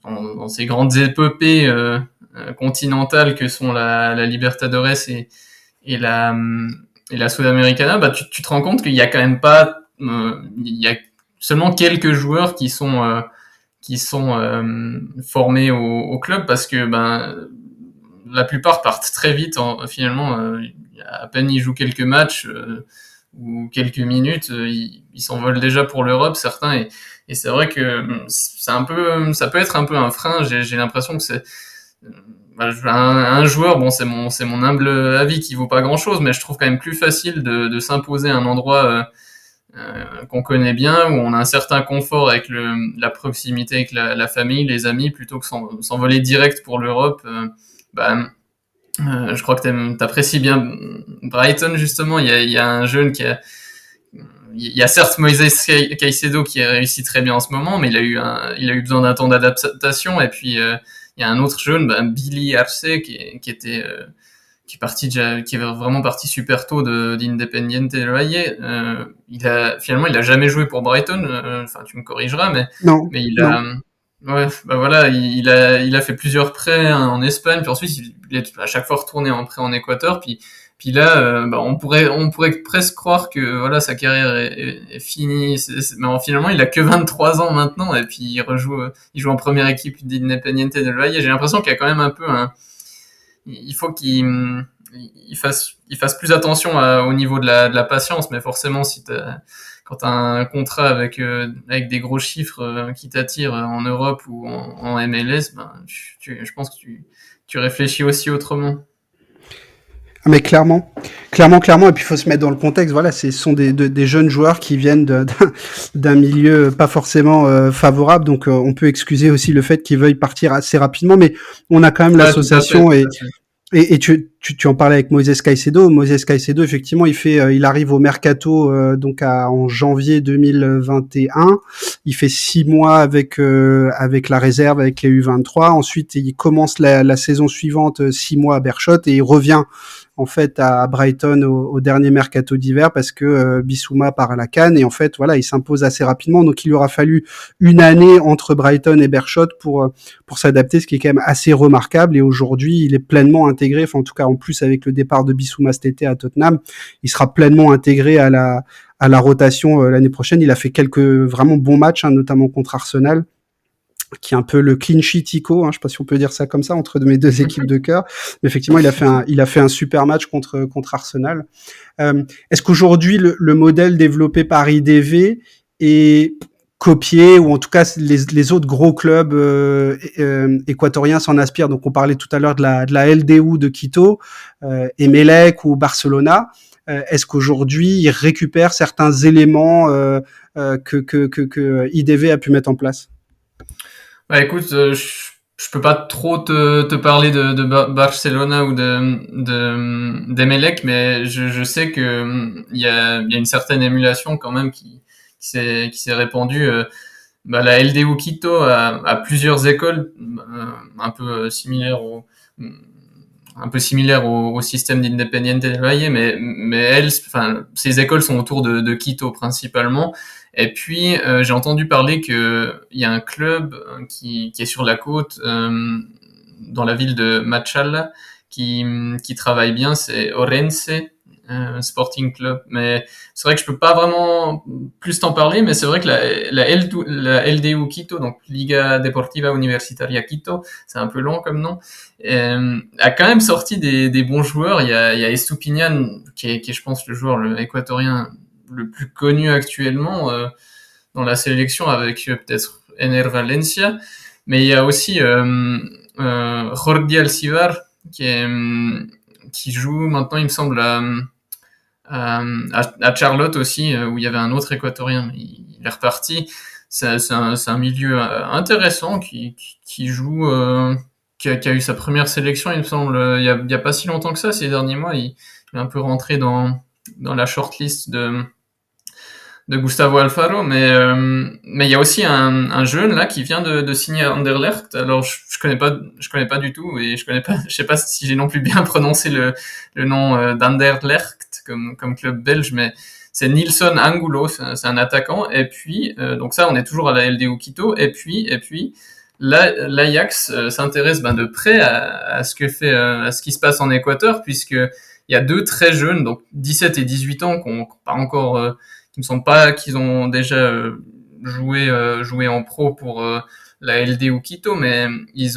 dans ces grandes épopées continentales que sont la Libertadores et la et la Sudamericana, bah tu te rends compte qu'il y a quand même pas, il y a seulement quelques joueurs qui sont formés au club parce que la plupart partent très vite. Finalement, à peine ils jouent quelques matchs ou quelques minutes, ils s'envolent déjà pour l'Europe, certains. Et c'est vrai que ça peut être un peu un frein. J'ai l'impression que c'est un joueur. Bon, c'est mon humble avis qui vaut pas grand chose, mais je trouve quand même plus facile de s'imposer un endroit qu'on connaît bien, où on a un certain confort avec la proximité avec la famille, les amis, plutôt que s'envoler direct pour l'Europe. Je crois que t'apprécies bien Brighton, justement. Il y a un jeune il y a certes Moises Caicedo qui a réussi très bien en ce moment, mais il a eu besoin d'un temps d'adaptation. Et puis il y a un autre jeune, Billy Arce, qui est vraiment parti super tôt d'Independiente del Valle. Finalement, il a jamais joué pour Brighton. Enfin, tu me corrigeras, Non, mais il non. a, ouais, voilà, il a fait plusieurs prêts en Espagne, puis ensuite il est à chaque fois retourné en prêt en Équateur, puis là, on pourrait presque croire que voilà sa carrière est finie. Mais finalement, il a que 23 ans maintenant, et puis il joue en première équipe d'Independiente del Valle. J'ai l'impression qu'il y a quand même un peu il faut il fasse plus attention au niveau de la patience, mais forcément, quand t'as un contrat avec des gros chiffres qui t'attirent en Europe ou en MLS, je pense que tu réfléchis aussi autrement. Ah, mais clairement. Et puis il faut se mettre dans le contexte. Voilà, ce sont des jeunes joueurs qui viennent d'un milieu pas forcément favorable. Donc on peut excuser aussi le fait qu'ils veuillent partir assez rapidement. Mais on a quand même Ouais, tout à fait, l'association tout à fait. et tu en parlais avec Moises Caicedo. Moises Caicedo, effectivement, il arrive au mercato donc en janvier 2021. Il fait 6 mois avec la réserve, avec les U23. Ensuite, il commence la saison suivante 6 mois à Beerschot et il revient en fait à Brighton au dernier mercato d'hiver parce que Bissouma part à la CAN et en fait voilà, il s'impose assez rapidement. Donc il lui aura fallu une année entre Brighton et Beerschot pour s'adapter, ce qui est quand même assez remarquable. Et aujourd'hui, il est pleinement intégré, enfin en tout cas en plus avec le départ de Bissouma cet été à Tottenham, il sera pleinement intégré à la rotation l'année prochaine. Il a fait quelques vraiment bons matchs, hein, notamment contre Arsenal, qui est un peu le clean sheet ICO, hein, je sais pas si on peut dire ça comme ça, entre mes deux équipes de cœur. Mais effectivement, il a fait un super match contre Arsenal. Est-ce qu'aujourd'hui, le modèle développé par IDV est copié, ou en tout cas les autres gros clubs équatoriens s'en inspirent? Donc on parlait tout à l'heure de la LDU de Quito, Emelec ou Barcelona. Est-ce qu'aujourd'hui, ils récupèrent certains éléments que IDV a pu mettre en place? Écoute, je peux pas trop te parler de Barcelona ou d'Emelec, mais je sais que il y a une certaine émulation quand même qui s'est répandue. La LDU Quito a plusieurs écoles un peu similaires au système d'Independiente del Valle, mais ces écoles sont autour de Quito principalement. Et puis j'ai entendu parler que il y a un club qui est sur la côte, dans la ville de Machala, qui travaille bien, c'est Orense Sporting Club. Mais c'est vrai que je peux pas vraiment plus t'en parler, mais c'est vrai que la LDU Quito, donc Liga Deportiva Universitaria Quito, c'est un peu long comme nom, a quand même sorti des bons joueurs. Il y a Estupiñán qui est je pense le joueur équatorien le plus connu actuellement dans la sélection, avec peut-être Ener Valencia, mais il y a aussi Jordi Alcivar qui joue maintenant, il me semble, à Charlotte aussi, où il y avait un autre équatorien. Il est reparti. C'est un milieu intéressant qui joue, qui a eu sa première sélection, il me semble, il y a pas si longtemps que ça, ces derniers mois. Il est un peu rentré dans la shortlist de Gustavo Alfaro, mais il y a aussi un jeune là qui vient de signer à Anderlecht. Alors je connais pas du tout et je sais pas si j'ai non plus bien prononcé le nom d'Anderlecht comme club belge, mais c'est Nilson Angulo, c'est un attaquant. Et puis donc ça, on est toujours à la LDU Quito. Et puis l'Ajax s'intéresse de près à ce que fait à ce qui se passe en Équateur, puisque il y a deux très jeunes, donc 17 et 18 ans, qui n'ont pas encore qui ne sont pas qu'ils ont déjà joué en pro pour la LDU Quito, mais ils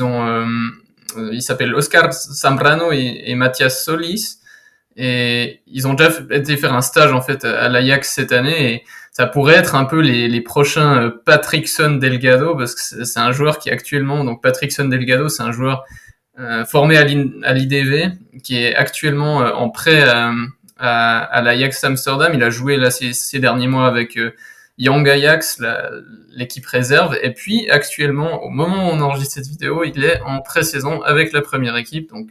s'appellent Oscar Zambrano et Mathias Solis, et ils ont déjà été faire un stage en fait à l'Ajax cette année, et ça pourrait être un peu les prochains Patrickson Delgado, parce que c'est un joueur qui actuellement, donc Patrickson Delgado, c'est un joueur formé à l'IDV, qui est actuellement en prêt à l'Ajax Amsterdam. Il a joué là ces derniers mois avec Young Ajax, l'équipe réserve, et puis actuellement, au moment où on enregistre cette vidéo, il est en pré-saison avec la première équipe, donc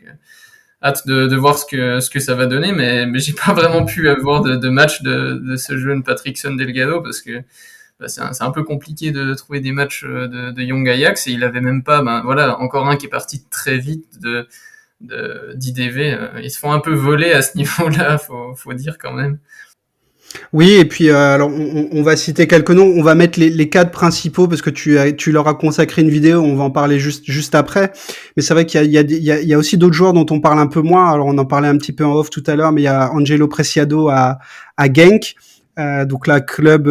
hâte de voir ce que ça va donner, mais j'ai pas vraiment pu avoir de match de ce jeune Patrickson Delgado, parce que c'est un peu compliqué de trouver des matchs de Young Ajax, et il avait même pas, voilà, encore un qui est parti très vite d'IDV. Ils se font un peu voler à ce niveau-là, faut dire quand même. Oui, et puis alors on va citer quelques noms, on va mettre les cadres principaux parce que tu leur as consacré une vidéo, on va en parler juste après. Mais c'est vrai qu'il y a aussi d'autres joueurs dont on parle un peu moins. Alors on en parlait un petit peu en off tout à l'heure, mais il y a Angelo Preciado à Genk. Donc là, club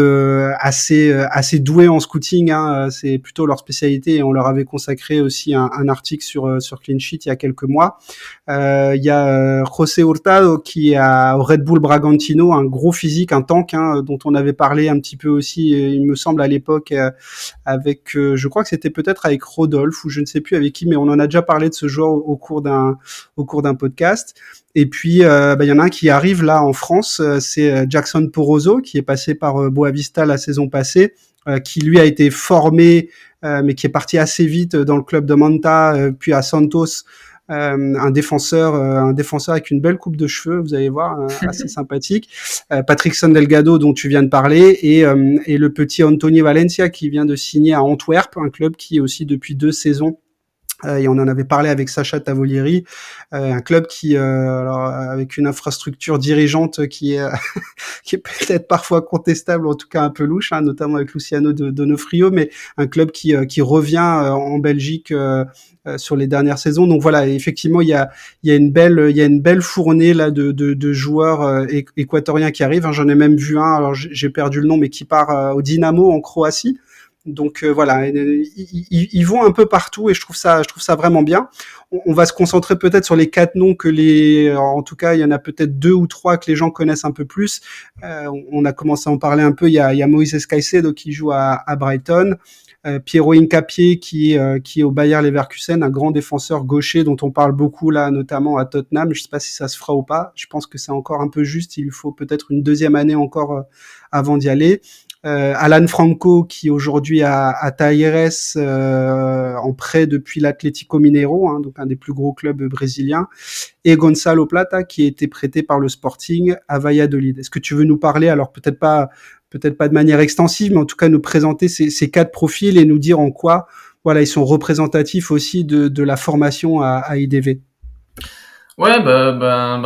assez doué en scouting, hein, c'est plutôt leur spécialité, et on leur avait consacré aussi un article sur Clean Sheet il y a quelques mois. Il y a José Hurtado qui est au Red Bull Bragantino, un gros physique, un tank, hein, dont on avait parlé un petit peu aussi, il me semble à l'époque, avec, je crois que c'était peut-être avec Rodolphe ou je ne sais plus avec qui, mais on en a déjà parlé de ce joueur au cours d'un podcast. Et puis, il y en a un qui arrive là en France, c'est Jackson Porozo, qui est passé par Boavista la saison passée, qui lui a été formé, mais qui est parti assez vite dans le club de Manta, puis à Santos, un défenseur avec une belle coupe de cheveux, vous allez voir, assez sympathique. Patrickson Delgado, dont tu viens de parler, et le petit Anthony Valencia, qui vient de signer à Antwerp, un club qui aussi depuis 2 saisons, et on en avait parlé avec Sacha Tavolieri, un club qui, alors, avec une infrastructure dirigeante qui est qui est peut-être parfois contestable, en tout cas un peu louche, hein, notamment avec Luciano Donofrio, mais un club qui revient en Belgique sur les dernières saisons. Donc voilà, effectivement, il y a une belle fournée là de joueurs équatoriens qui arrivent. Hein. J'en ai même vu un, alors j'ai perdu le nom, mais qui part au Dynamo en Croatie. Donc voilà, ils vont un peu partout, et je trouve ça vraiment bien. On va se concentrer peut-être sur les 4 noms en tout cas, il y en a peut-être 2 ou 3 que les gens connaissent un peu plus. On a commencé à en parler un peu. Il y a Moises Caicedo qui joue à Brighton. Piero Hincapié qui est au Bayer Leverkusen, un grand défenseur gaucher dont on parle beaucoup là, notamment à Tottenham. Je sais pas si ça se fera ou pas. Je pense que c'est encore un peu juste. Il faut peut-être une deuxième année encore avant d'y aller. Alan Franco qui aujourd'hui à Talleres en prêt depuis l'Atlético Mineiro, hein, donc un des plus gros clubs brésiliens, et Gonzalo Plata qui a été prêté par le Sporting à Valladolid. Est-ce que tu veux nous parler, alors peut-être pas de manière extensive, mais en tout cas nous présenter ces 4 profils et nous dire en quoi voilà, ils sont représentatifs aussi de la formation à IDV. Ouais,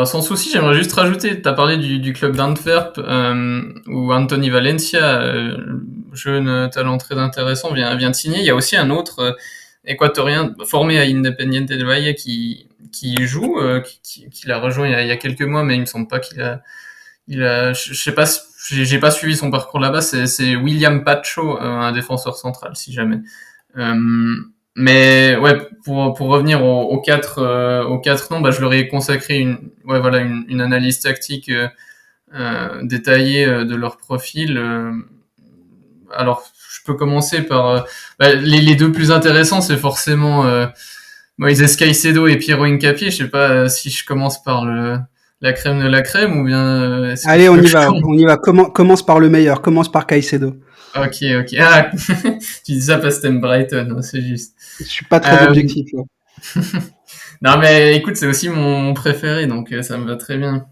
sans souci, j'aimerais juste rajouter, tu as parlé du club d'Antwerp, où Anthony Valencia, jeune talent très intéressant, vient de signer. Il y a aussi un autre équatorien formé à Independiente del Valle qui joue, qui l'a rejoint il y a quelques mois, mais il me semble pas je sais pas, j'ai pas suivi son parcours là-bas. C'est William Pacho, un défenseur central, si jamais. Mais ouais, pour revenir aux quatre noms, je leur ai consacré une analyse tactique détaillée de leur profil. Alors je peux commencer par les 2 plus intéressants, c'est forcément Moises Caicedo et Piero Hincapié. Je sais pas si je commence par la crème de la crème ou bien. Allez, on y va. Commence par le meilleur. Commence par Caicedo. Ok. Ah, tu dis ça parce que t'aimes Brighton, c'est juste. Je suis pas très objectif. Là. Non mais écoute, c'est aussi mon préféré, donc ça me va très bien.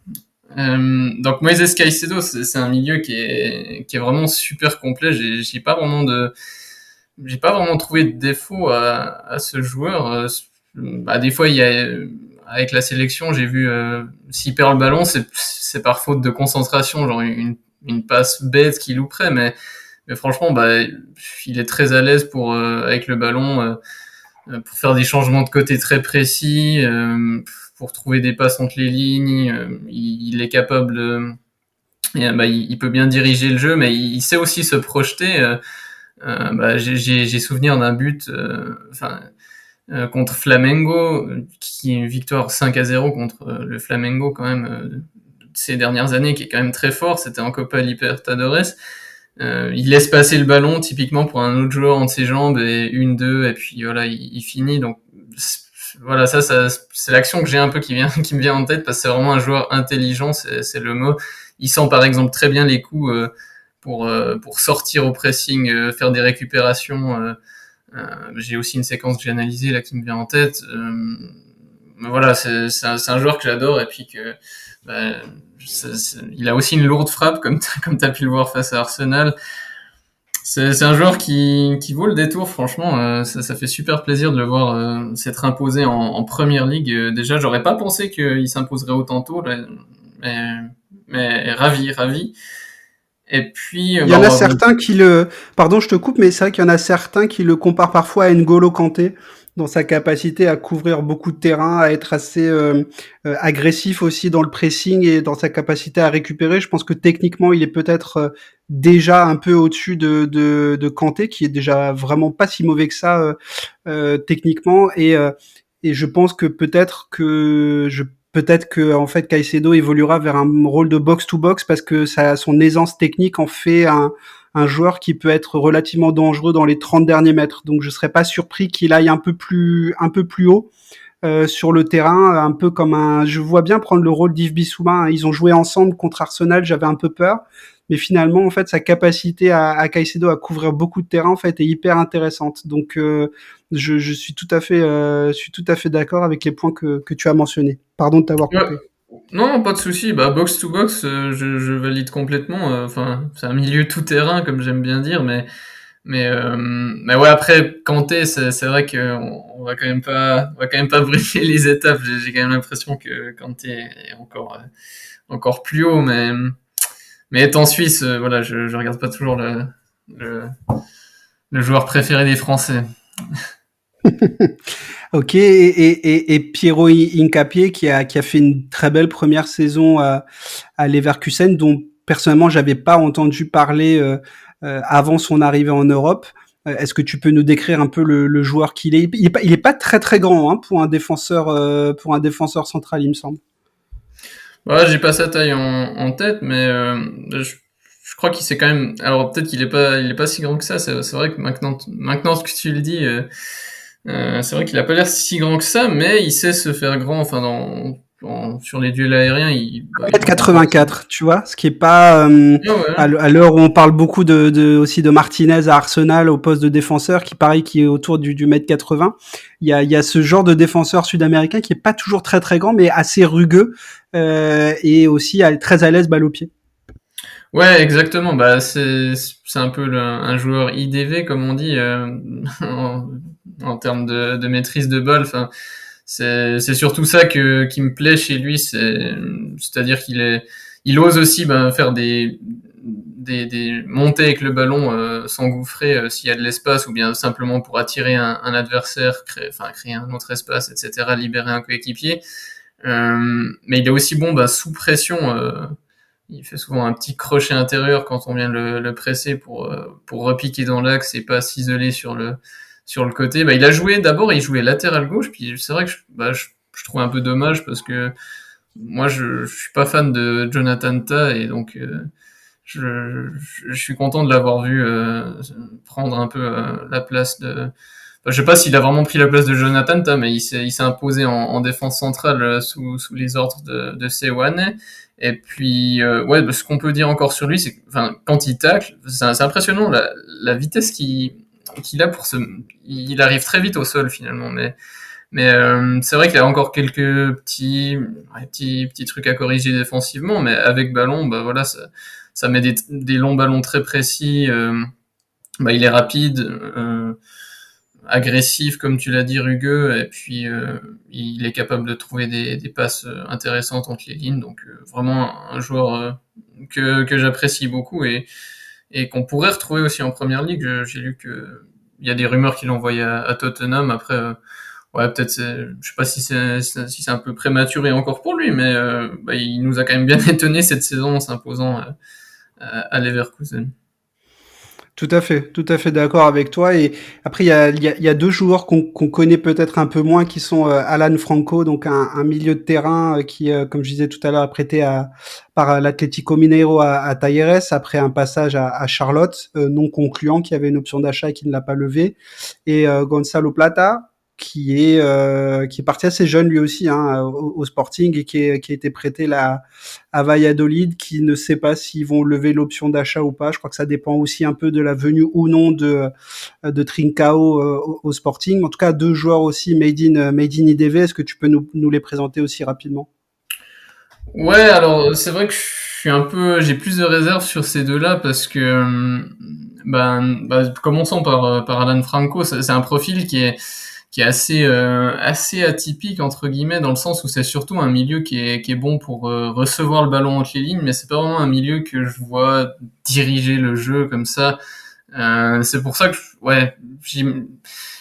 Donc Moises Caicedo, c'est un milieu qui est vraiment super complet. J'ai pas vraiment trouvé de défaut à ce joueur. Bah, des fois, avec la sélection, j'ai vu s'il perd le ballon, c'est par faute de concentration, genre une passe bête qu'il louperait, mais franchement, bah, il est très à l'aise pour avec le ballon, pour faire des changements de côté très précis, pour trouver des passes entre les lignes. Il est capable bah, il peut bien diriger le jeu, mais il sait aussi se projeter. Bah, j'ai souvenir d'un but, contre Flamengo, qui est une victoire 5-0 contre le Flamengo quand même ces dernières années, qui est quand même très fort. C'était en Copa Libertadores. Il laisse passer le ballon typiquement pour un autre joueur entre ses jambes et 1-2 et puis voilà il finit. Donc voilà ça c'est l'action que j'ai un peu qui me vient en tête parce que c'est vraiment un joueur intelligent, c'est le mot. Il sent par exemple très bien les coups pour sortir au pressing, faire des récupérations. J'ai aussi une séquence que j'ai analysée là qui me vient en tête. Mais voilà, c'est un joueur que j'adore et puis que bah, il a aussi une lourde frappe comme t'as pu le voir face à Arsenal. C'est un joueur qui vaut le détour, franchement. Ça fait super plaisir de le voir s'être imposé en première ligue. Déjà, j'aurais pas pensé qu'il s'imposerait autant tôt, là, mais, mais ravi. Et puis, Il y bah, en on a va certains qui le pardon, je te coupe, mais c'est vrai qu'il y en a certains qui le comparent parfois à N'Golo Kanté, dans sa capacité à couvrir beaucoup de terrain, à être assez, agressif aussi dans le pressing et dans sa capacité à récupérer. Je pense que techniquement, il est peut-être, déjà un peu au-dessus de Kanté, qui est déjà vraiment pas si mauvais que ça, techniquement et je pense que peut-être que en fait Caicedo évoluera vers un rôle de box to box parce que son aisance technique en fait un joueur qui peut être relativement dangereux dans les 30 derniers mètres. Donc je serais pas surpris qu'il aille un peu plus haut sur le terrain, un peu comme je vois bien prendre le rôle d'Yves Bissouma. Ils ont joué ensemble contre Arsenal, j'avais un peu peur. Mais finalement, en fait, sa capacité à Caicedo à couvrir beaucoup de terrain, en fait, est hyper intéressante. Donc, je suis tout à fait d'accord avec les points que tu as mentionnés. Pardon de t'avoir ouais. coupé. Non, pas de souci. Bah, box to box, je valide complètement. Enfin, c'est un milieu tout terrain, comme j'aime bien dire, mais ouais. Après, Kanté, c'est vrai que on va quand même pas brûler les étapes. J'ai quand même l'impression que Kanté est encore plus haut, mais étant suisse, voilà, je regarde pas toujours le, le joueur préféré des Français. Ok, et Piero Hincapié qui a fait une très belle première saison à Leverkusen, dont personnellement j'avais pas entendu parler avant son arrivée en Europe. Est-ce que tu peux nous décrire un peu le joueur qu'il est? Il est pas très très grand hein, pour un défenseur central, il me semble. Ouais, j'ai pas sa taille en tête, mais je crois qu'il s'est quand même. Alors peut-être il est pas si grand que ça. C'est vrai que maintenant que tu le dis, c'est vrai qu'il a pas l'air si grand que ça, mais il sait se faire grand. Enfin, sur les duels aériens, il peut remporter. 1m84, tu vois, ce qui est pas Ah ouais. à l'heure où on parle beaucoup aussi de Martinez à Arsenal au poste de défenseur, qui est autour du mètre 80. Il y a ce genre de défenseur sud-américain qui est pas toujours très très grand, mais assez rugueux et aussi très à l'aise balle au pied. Ouais, exactement. Bah, c'est un peu un joueur IDV comme on dit en termes de maîtrise de balle. Enfin, c'est surtout ça qui me plaît chez lui. C'est-à-dire il ose aussi ben, faire des montées avec le ballon, s'engouffrer s'il y a de l'espace ou bien simplement pour attirer un adversaire, créer un autre espace, etc., libérer un coéquipier. Mais il est aussi bon bah, sous pression. Il fait souvent un petit crochet intérieur quand on vient le presser pour repiquer dans l'axe et pas s'isoler sur le côté. Bah, il jouait latéral gauche, puis c'est vrai que je trouve un peu dommage parce que moi je suis pas fan de Jonathan Tah et donc je suis content de l'avoir vu prendre un peu la place de. Enfin, je sais pas s'il a vraiment pris la place de Jonathan Tah, mais il s'est imposé en défense centrale sous les ordres de Sewane. Et puis, ouais, bah, ce qu'on peut dire encore sur lui, c'est que, enfin, quand il tacle, c'est impressionnant la vitesse qu'il a il arrive très vite au sol finalement, Mais c'est vrai qu'il y a encore quelques petits trucs à corriger défensivement, mais avec ballon, bah voilà, ça met des longs ballons très précis. Bah, il est rapide, agressif, comme tu l'as dit, rugueux, et puis il est capable de trouver des passes intéressantes entre les lignes. Donc vraiment un joueur que j'apprécie beaucoup et qu'on pourrait retrouver aussi en première ligue. J'ai lu que il y a des rumeurs qu'il envoyait à Tottenham. Après, ouais, peut-être, je sais pas si c'est un peu prématuré encore pour lui, mais bah, il nous a quand même bien étonné cette saison en s'imposant à Leverkusen. Tout à fait d'accord avec toi. Et après, il y a deux joueurs qu'on connaît peut-être un peu moins, qui sont Alan Franco, donc un milieu de terrain qui, comme je disais tout à l'heure, a prêté par l'Atlético Mineiro à Talleres après un passage à Charlotte non concluant, qui avait une option d'achat et qui ne l'a pas levé. Et Gonzalo Plata, qui est parti assez jeune lui aussi, hein, au Sporting, et qui a été prêté là à Valladolid, qui ne sait pas s'ils vont lever l'option d'achat ou pas. Je crois que ça dépend aussi un peu de la venue ou non de Trincao au Sporting. En tout cas, deux joueurs aussi made in IDV. Est-ce que tu peux nous les présenter aussi rapidement? Ouais, alors c'est vrai que j'ai plus de réserves sur ces deux-là parce que, commençons par Alan Franco. C'est un profil qui est assez atypique entre guillemets dans le sens où c'est surtout un milieu qui est bon pour recevoir le ballon entre les lignes, mais c'est pas vraiment un milieu que je vois diriger le jeu comme ça. C'est pour ça que ouais,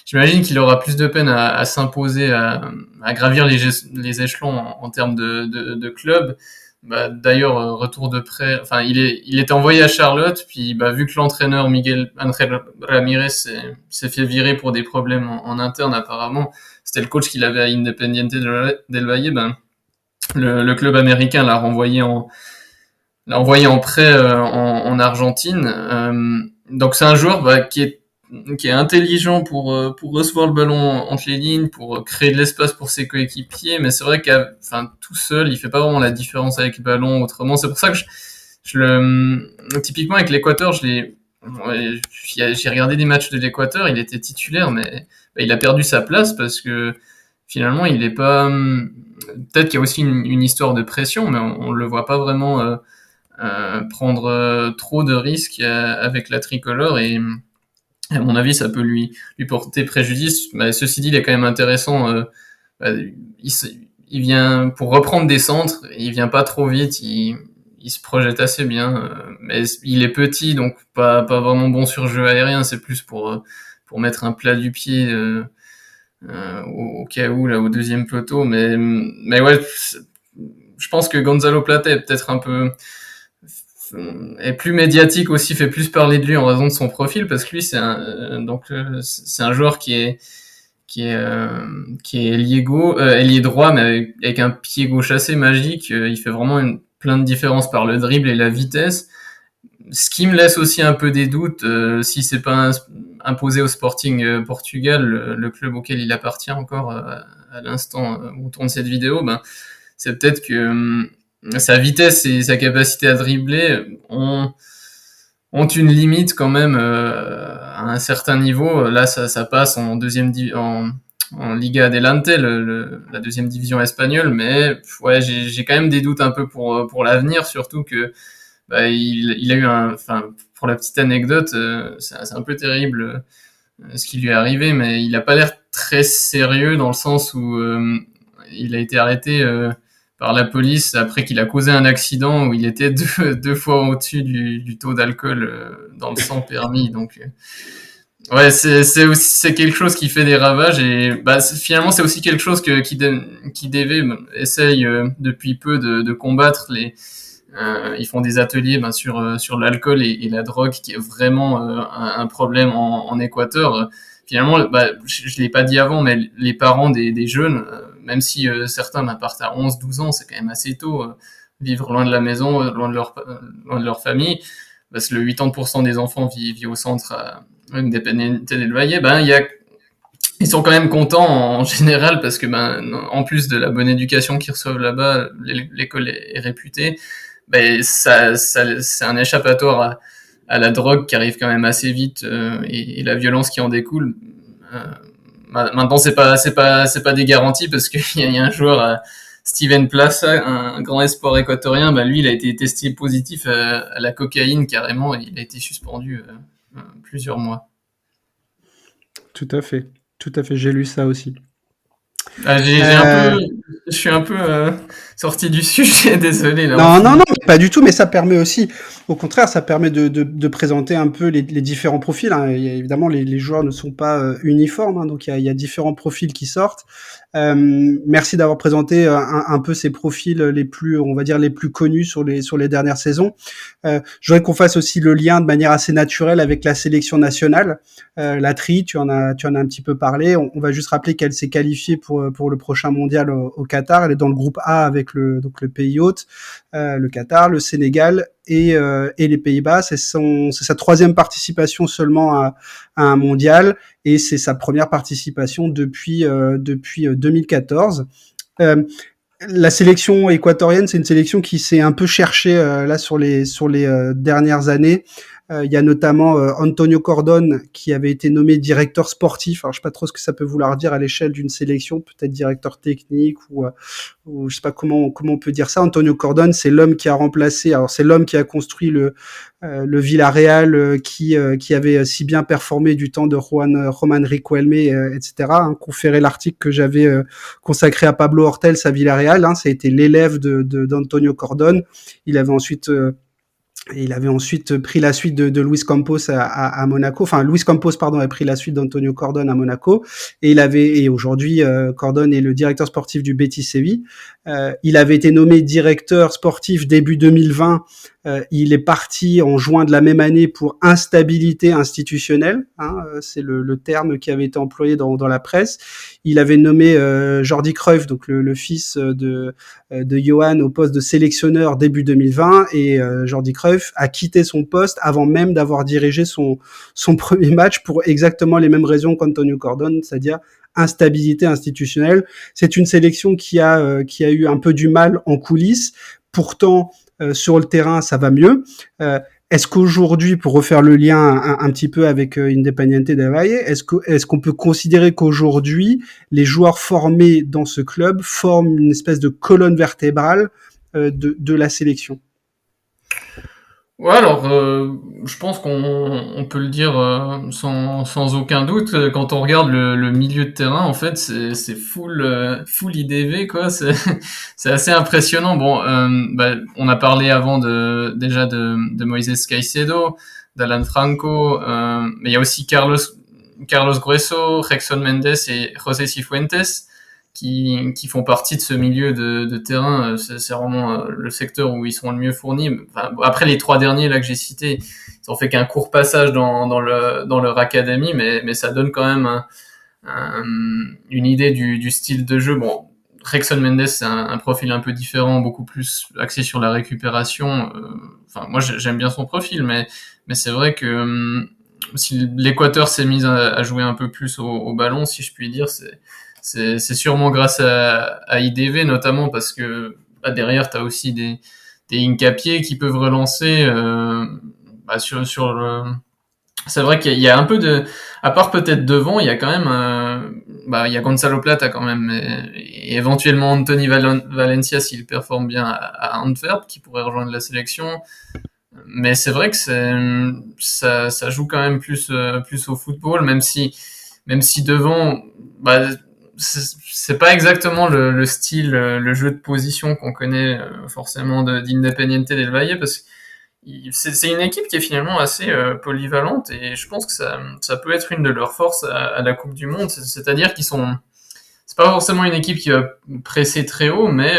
j'imagine qu'il aura plus de peine à s'imposer, à gravir les échelons en termes de club. Bah, d'ailleurs, retour de prêt. Enfin, il était envoyé à Charlotte, puis bah, vu que l'entraîneur Miguel Ángel Ramírez s'est fait virer pour des problèmes en interne apparemment, c'était le coach qu'il avait à Independiente del Valle. Ben, le club américain l'a envoyé en prêt en Argentine. Donc c'est un joueur bah, qui est intelligent pour recevoir le ballon entre les lignes, pour créer de l'espace pour ses coéquipiers, mais c'est vrai qu'enfin tout seul, il fait pas vraiment la différence avec le ballon autrement. C'est pour ça que typiquement avec l'Équateur, j'ai regardé des matchs de l'Équateur, il était titulaire, mais bah, il a perdu sa place parce que finalement il est pas. Peut-être qu'il y a aussi une histoire de pression, mais on le voit pas vraiment prendre trop de risques avec la tricolore et à mon avis, ça peut lui porter préjudice. Mais ceci dit, il est quand même intéressant. Bah, il, il vient pour reprendre des centres, il vient pas trop vite, il se projette assez bien. Mais il est petit, donc pas vraiment bon sur jeu aérien. C'est plus pour mettre un plat du pied au cas où là au deuxième poteau. Mais ouais, je pense que Gonzalo Plata est peut-être un peu est plus médiatique aussi, fait plus parler de lui en raison de son profil parce que lui c'est un joueur qui est ailier droit mais avec un pied gauche assez magique. Il fait vraiment plein de différences par le dribble et la vitesse. Ce qui me laisse aussi un peu des doutes si c'est pas imposé au Sporting Portugal, le club auquel il appartient encore à l'instant où on tourne cette vidéo, ben c'est peut-être que sa vitesse et sa capacité à dribbler ont une limite quand même à un certain niveau. Là, ça passe en Liga Adelante, la deuxième division espagnole, mais ouais, j'ai quand même des doutes un peu pour l'avenir, surtout que bah, il a eu enfin, pour la petite anecdote, c'est un peu terrible ce qui lui est arrivé, mais il a pas l'air très sérieux dans le sens où il a été arrêté par la police après qu'il a causé un accident où il était deux fois au-dessus du taux d'alcool dans le sang permis. Donc, ouais, c'est quelque chose qui fait des ravages et bah, finalement, c'est aussi quelque chose qui DV essaye depuis peu de combattre. Ils font des ateliers sur l'alcool et la drogue qui est vraiment un problème en Équateur. Finalement, bah, je l'ai pas dit avant, mais les parents des jeunes, même si certains partent à 11-12 ans, c'est quand même assez tôt, vivre loin de la maison, loin de leur famille, parce que le 80% des enfants vivent au centre Independiente del Valle, ben, ils sont quand même contents en général parce que ben, en plus de la bonne éducation qu'ils reçoivent là-bas, l'école est réputée. Ben, c'est un échappatoire à la drogue qui arrive quand même assez vite et la violence qui en découle. Euh, Maintenant, c'est pas des garanties parce qu'il y a un joueur, Steven Plaza, un grand espoir équatorien. Lui, il a été testé positif à la cocaïne carrément. Et il a été suspendu plusieurs mois. Tout à fait. Tout à fait. J'ai lu ça aussi. Je suis un peu sorti du sujet, désolé là. Non, non, non, pas du tout, mais ça permet aussi, au contraire, ça permet de présenter un peu les différents profils. Hein. Évidemment, les joueurs ne sont pas uniformes, hein, donc il y a différents profils qui sortent. Merci d'avoir présenté un peu ces profils les plus, on va dire, les plus connus sur les dernières saisons. Je voudrais qu'on fasse aussi le lien de manière assez naturelle avec la sélection nationale. La tri, tu en as un petit peu parlé. On va juste rappeler qu'elle s'est qualifiée pour le prochain mondial au Qatar. Elle est dans le groupe A avec le pays hôte, le Qatar, le Sénégal et les Pays-Bas. C'est sa troisième participation seulement à un mondial et c'est sa première participation depuis 2014. La sélection équatorienne, c'est une sélection qui s'est un peu cherchée là sur les dernières années. Il y a notamment Antonio Cordon qui avait été nommé directeur sportif. Alors je sais pas trop ce que ça peut vouloir dire à l'échelle d'une sélection, peut-être directeur technique ou je sais pas comment on peut dire ça. Antonio Cordon, c'est l'homme qui a remplacé. Alors c'est l'homme qui a construit le Villarreal qui avait si bien performé du temps de Roman Riquelme, etc. Hein, conféré l'article que j'avais consacré à Pablo Ortels à Villarreal. Hein, ça a été l'élève d'Antonio Cordon. Il avait ensuite pris la suite de Luis Campos à Monaco. Enfin, Luis Campos, pardon, a pris la suite d'Antonio Cordon à Monaco. Et aujourd'hui, Cordon est le directeur sportif du Betis Séville. Il avait été nommé directeur sportif début 2020. Il est parti en juin de la même année pour instabilité institutionnelle. Hein, c'est le terme qui avait été employé dans la presse. Il avait nommé Jordi Cruyff, donc le fils de Johan, au poste de sélectionneur début 2020. Et Jordi Cruyff a quitté son poste avant même d'avoir dirigé son premier match pour exactement les mêmes raisons qu'Antonio Cordon, c'est-à-dire instabilité institutionnelle. C'est une sélection qui a eu un peu du mal en coulisses. Pourtant, sur le terrain, ça va mieux. Est-ce qu'aujourd'hui, pour refaire le lien un petit peu avec Independiente del Valle, est-ce qu'on peut considérer qu'aujourd'hui, les joueurs formés dans ce club forment une espèce de colonne vertébrale de la sélection? Ouais, alors je pense qu'on peut le dire sans aucun doute. Quand on regarde le milieu de terrain, en fait, c'est full IDV quoi. C'est assez impressionnant. Bon, on a parlé avant déjà de Moises Caicedo, d'Alan Franco, mais il y a aussi Carlos Grueso, Rexon Mendes et José Cifuentes qui font partie de ce milieu de terrain. C'est vraiment le secteur où ils sont le mieux fournis. Enfin, après les trois derniers là que j'ai cités, ils ont fait qu'un court passage dans leur académie, mais ça donne quand même une idée du style de jeu. Bon, Rexon Mendes, c'est un profil un peu différent, beaucoup plus axé sur la récupération. Enfin, moi j'aime bien son profil, mais c'est vrai que si l'Équateur s'est mis à jouer un peu plus au ballon, si je puis dire, c'est sûrement grâce à IDV, notamment parce que derrière, tu as aussi des Incapié qui peuvent relancer sur le... C'est vrai qu'il y a un peu de... À part peut-être devant, il y a quand même... il y a Gonzalo Plata quand même, et éventuellement Anthony Valencia s'il performe bien à Antwerp, qui pourrait rejoindre la sélection. Mais c'est vrai que ça joue quand même plus au football, même si devant... c'est pas exactement le style, le jeu de position qu'on connaît forcément d'Independiente del Valle, parce que c'est une équipe qui est finalement assez polyvalente, et je pense que ça peut être une de leurs forces à la Coupe du Monde, c'est-à-dire c'est pas forcément une équipe qui va presser très haut, mais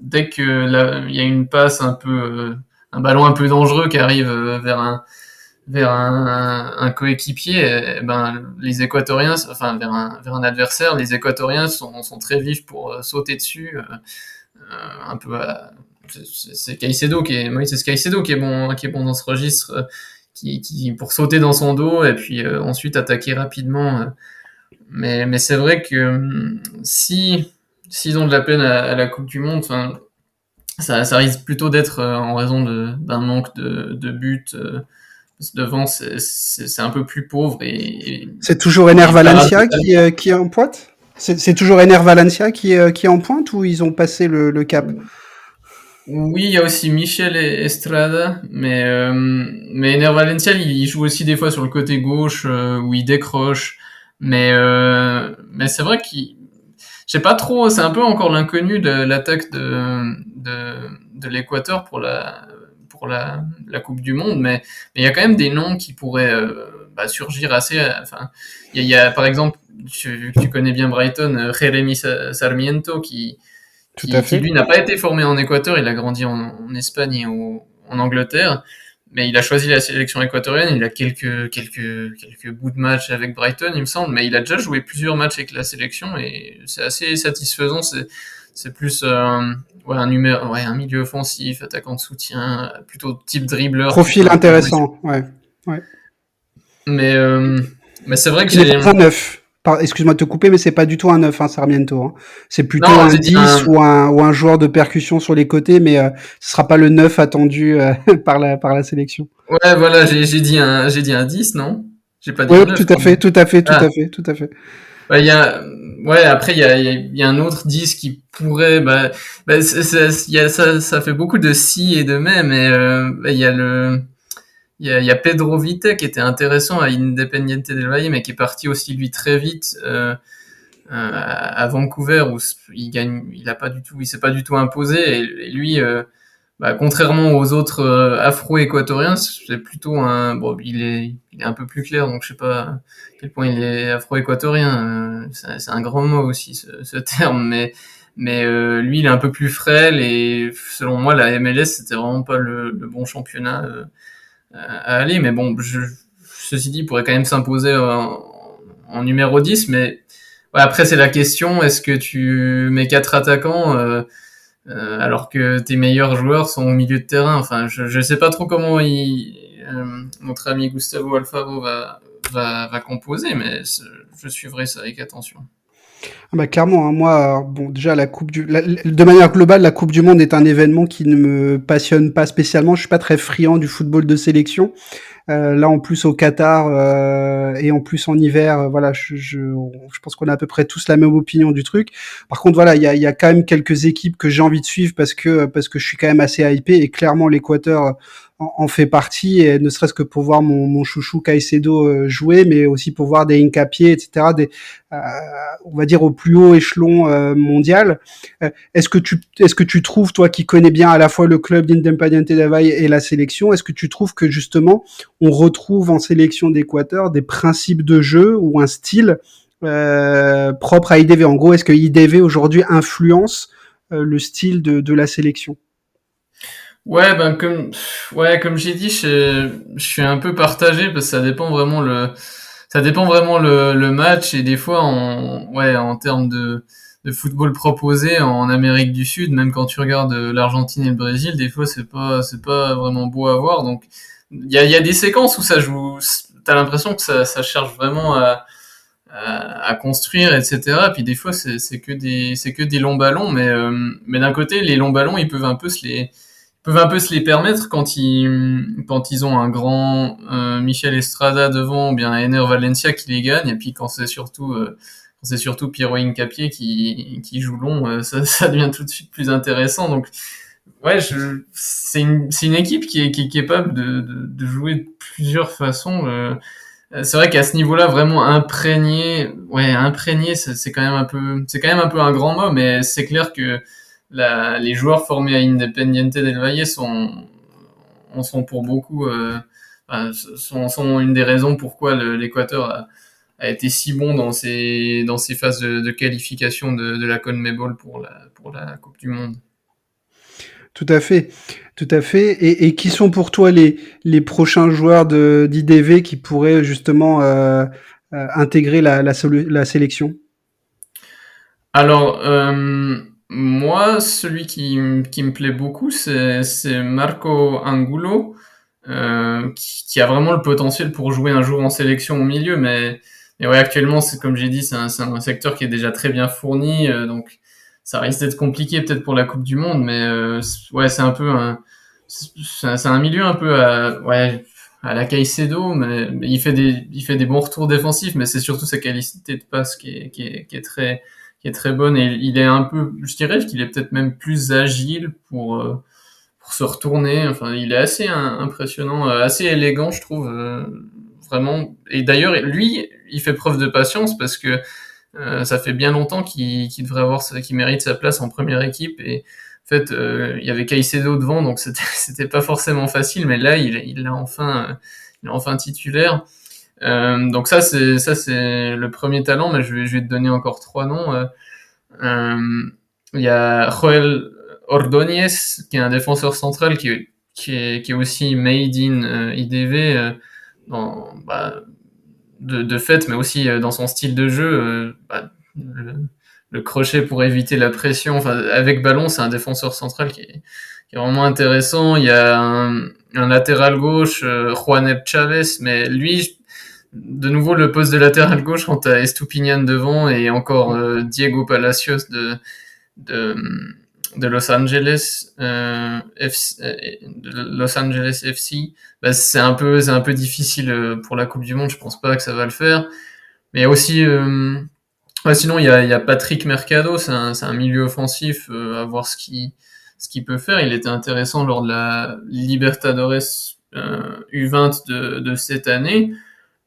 dès que il y a une passe un ballon un peu dangereux qui arrive vers un coéquipier, les Équatoriens, enfin vers un adversaire, les Équatoriens sont très vifs pour sauter dessus, un peu. C'est Caicedo Moïse Caicedo qui est bon dans ce registre, qui pour sauter dans son dos et puis ensuite attaquer rapidement. Mais c'est vrai que si s'ils ont de la peine à la Coupe du Monde, enfin ça risque plutôt d'être en raison d'un manque de buts Devant, c'est un peu plus pauvre et C'est toujours Ener Valencia paradoxalement, qui est en pointe. C'est toujours Ener Valencia qui est en pointe ou ils ont passé le cap? oui, il y a aussi Michel Estrada, mais Ener Valencia, il joue aussi des fois sur le côté gauche où il décroche. Mais c'est vrai qu'il, je sais pas trop, c'est un peu encore l'inconnu de l'attaque de l'Équateur pour la Coupe du Monde, mais il y a quand même des noms qui pourraient surgir assez. Enfin, il y a par exemple, tu connais bien Brighton, Jeremy Sarmiento Tout à qui fait. lui n'a pas été formé en Équateur, il a grandi en Espagne et en Angleterre, mais il a choisi la sélection équatorienne, il a quelques bouts de match avec Brighton, il me semble, mais il a déjà joué plusieurs matchs avec la sélection et c'est assez satisfaisant, c'est plus un milieu offensif, attaquant de soutien, plutôt type dribbleur qui peut Profil un peu jouer. intéressant, ouais. Ouais. Mais, euh, mais c'est vrai que Qui n'est j'ai... pas un neuf. Excuse-moi de te couper, mais c'est pas du tout un neuf, hein, Sarmiento, hein. C'est plutôt Non, un j'ai dit 10 un... ou un joueur de percussion sur les côtés, mais ce sera pas le neuf attendu par la sélection. Ouais, voilà, j'ai dit un 10, non? J'ai pas dit Oui, un tout 9 à quand fait, même. tout à fait, tout Ah, à fait, tout à fait. ouais, ouais, après, il y a un autre disque qui pourrait, ça fait beaucoup de si et de mais il y a Pedro Vite qui était intéressant à Independiente del Valle, mais qui est parti aussi, lui, très vite, à Vancouver, où il s'est pas du tout imposé, et lui, contrairement aux autres afro-équatoriens, c'est plutôt bon, il est un peu plus clair, donc je sais pas à quel point il est afro-équatorien. C'est un grand mot aussi ce terme, mais lui, il est un peu plus frêle et selon moi, la MLS c'était vraiment pas le bon championnat à aller. Mais bon, ceci dit, il pourrait quand même s'imposer en numéro 10. Mais ouais, après c'est la question, est-ce que tu mets quatre attaquants alors que tes meilleurs joueurs sont au milieu de terrain. Enfin, je sais pas trop comment notre ami Gustavo Alfaro va composer, mais je suivrai ça avec attention. Ah bah clairement, hein, moi, bon, déjà de manière globale, la Coupe du Monde est un événement qui ne me passionne pas spécialement. Je suis pas très friand du football de sélection. Là, en plus au Qatar et en plus en hiver, voilà, je pense qu'on a à peu près tous la même opinion du truc. Par contre, voilà, il y a quand même quelques équipes que j'ai envie de suivre parce que je suis quand même assez hypé et clairement l'Équateur en fait partie, et ne serait-ce que pour voir mon chouchou Caicedo jouer, mais aussi pour voir des Hincapié, etc. Euh, on va dire au plus haut échelon mondial. Est-ce que tu trouves, toi qui connais bien à la fois le club d'Independiente del Valle et la sélection, est-ce que tu trouves que justement on retrouve en sélection d'Équateur des principes de jeu ou un style propre à IDV? En gros, est-ce que IDV aujourd'hui influence le style de la sélection? Ouais, comme j'ai dit, je suis un peu partagé parce que ça dépend vraiment le match et des fois en termes de football proposé en Amérique du Sud, même quand tu regardes l'Argentine et le Brésil, des fois c'est pas vraiment beau à voir. Donc il y a des séquences où ça joue, t'as l'impression que ça cherche vraiment à construire, etc. Puis des fois c'est que des longs ballons, mais d'un côté les longs ballons ils peuvent un peu se les permettre quand ils ont un grand Michel Estrada devant ou bien un Ener Valencia qui les gagne, et puis quand c'est surtout Piero Hincapié qui joue long, ça devient tout de suite plus intéressant. Donc ouais, c'est une équipe qui est capable de jouer de plusieurs façons. C'est vrai qu'à ce niveau-là, vraiment imprégné, c'est quand même un peu un grand mot, mais c'est clair que les joueurs formés à Independiente del Valle en sont pour beaucoup, sont une des raisons pourquoi l'Équateur a été si bon dans ces phases de qualification de la CONMEBOL pour la Coupe du Monde. Tout à fait, tout à fait. Et qui sont pour toi les prochains joueurs d'IDV qui pourraient justement intégrer la sélection? Alors, moi, celui qui me plaît beaucoup, c'est Marco Angulo, qui a vraiment le potentiel pour jouer un jour en sélection au milieu, mais ouais, actuellement, c'est comme j'ai dit, c'est un secteur qui est déjà très bien fourni, donc ça risque d'être compliqué peut-être pour la Coupe du Monde, mais ouais, c'est un peu c'est un milieu un peu ouais. à la Caicedo, mais il fait des bons retours défensifs, mais c'est surtout sa qualité de passe qui est très bonne, et il est un peu, je dirais qu'il est peut-être même plus agile pour se retourner. Enfin, il est assez impressionnant, assez élégant, je trouve, vraiment. Et d'ailleurs, lui, il fait preuve de patience parce que ça fait bien longtemps qu'il devrait qu'il mérite sa place en première équipe. Et en fait, il y avait Caicedo devant, donc c'était pas forcément facile, mais là, il est enfin titulaire. Donc ça c'est le premier talent, mais je vais te donner encore trois noms. Euh, il y a Joel Ordóñez, qui est un défenseur central qui est aussi made in IDV dans, bah, de fait, mais aussi dans son style de jeu. Le crochet pour éviter la pression, enfin, avec ballon, c'est un défenseur central qui est vraiment intéressant. Il y a un latéral gauche, Juanet Chavez, mais lui, de nouveau, le poste de latéral gauche quand t'as Estupinian devant et encore Diego Palacios de, de Los Angeles de Los Angeles FC, bah, c'est un peu difficile pour la Coupe du Monde. Je pense pas que ça va le faire. Mais il y a aussi ouais, sinon il y a Patrick Mercado, c'est un milieu offensif, à voir ce qu'il peut faire. Il était intéressant lors de la Libertadores U20 de cette année.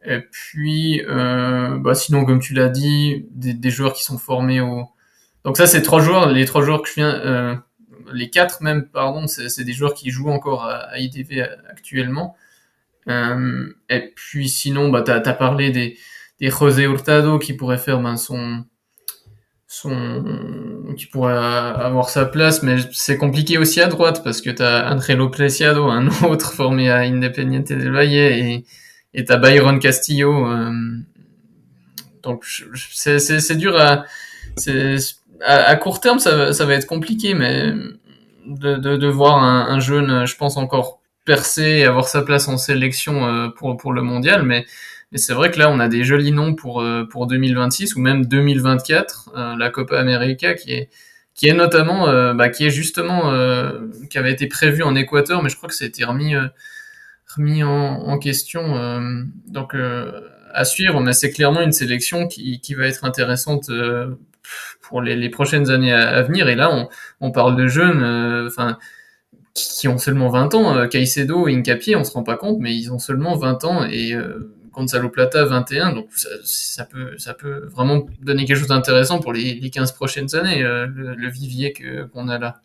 Et puis, bah sinon, comme tu l'as dit, des joueurs qui sont formés au. Donc ça, c'est les trois joueurs que je viens, les quatre même, pardon, c'est des joueurs qui jouent encore à IDV actuellement. Et puis sinon, bah t'as parlé des José Hurtado qui pourrait faire qui pourrait avoir sa place, mais c'est compliqué aussi à droite parce que t'as Angelo Preciado, un autre formé à Independiente del Valle, et t'as Byron Castillo. Donc c'est dur à court terme, ça va être compliqué, mais de voir un jeune, je pense, encore percer et avoir sa place en sélection pour le mondial, mais c'est vrai que là on a des jolis noms pour 2026 ou même 2024, la Copa América qui est notamment qui est justement qui avait été prévu en Équateur, mais je crois que ça a été remis en question, donc à suivre, mais c'est clairement une sélection qui va être intéressante pour les prochaines années à venir. Et là on parle de jeunes, enfin qui ont seulement 20 ans. Caicedo et Hincapié, on se rend pas compte, mais ils ont seulement 20 ans, et Gonzalo Plata 21, donc ça peut vraiment donner quelque chose d'intéressant pour les 15 prochaines années, le vivier qu'on a là.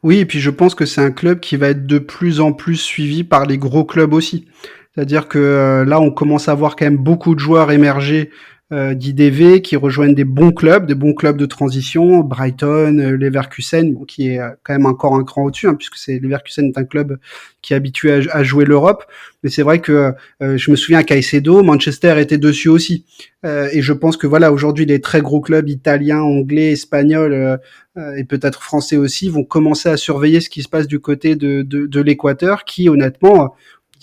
Oui, et puis je pense que c'est un club qui va être de plus en plus suivi par les gros clubs aussi. C'est-à-dire que là, on commence à voir quand même beaucoup de joueurs émerger d'IDV qui rejoignent des bons clubs de transition, Brighton, Leverkusen, bon, qui est quand même encore un cran au-dessus, hein, puisque Leverkusen est un club qui est habitué à jouer l'Europe. Mais c'est vrai que je me souviens à Caicedo, Manchester était dessus aussi. Et je pense que voilà, aujourd'hui, les très gros clubs italiens, anglais, espagnols et peut-être français aussi vont commencer à surveiller ce qui se passe du côté de l'Équateur, qui honnêtement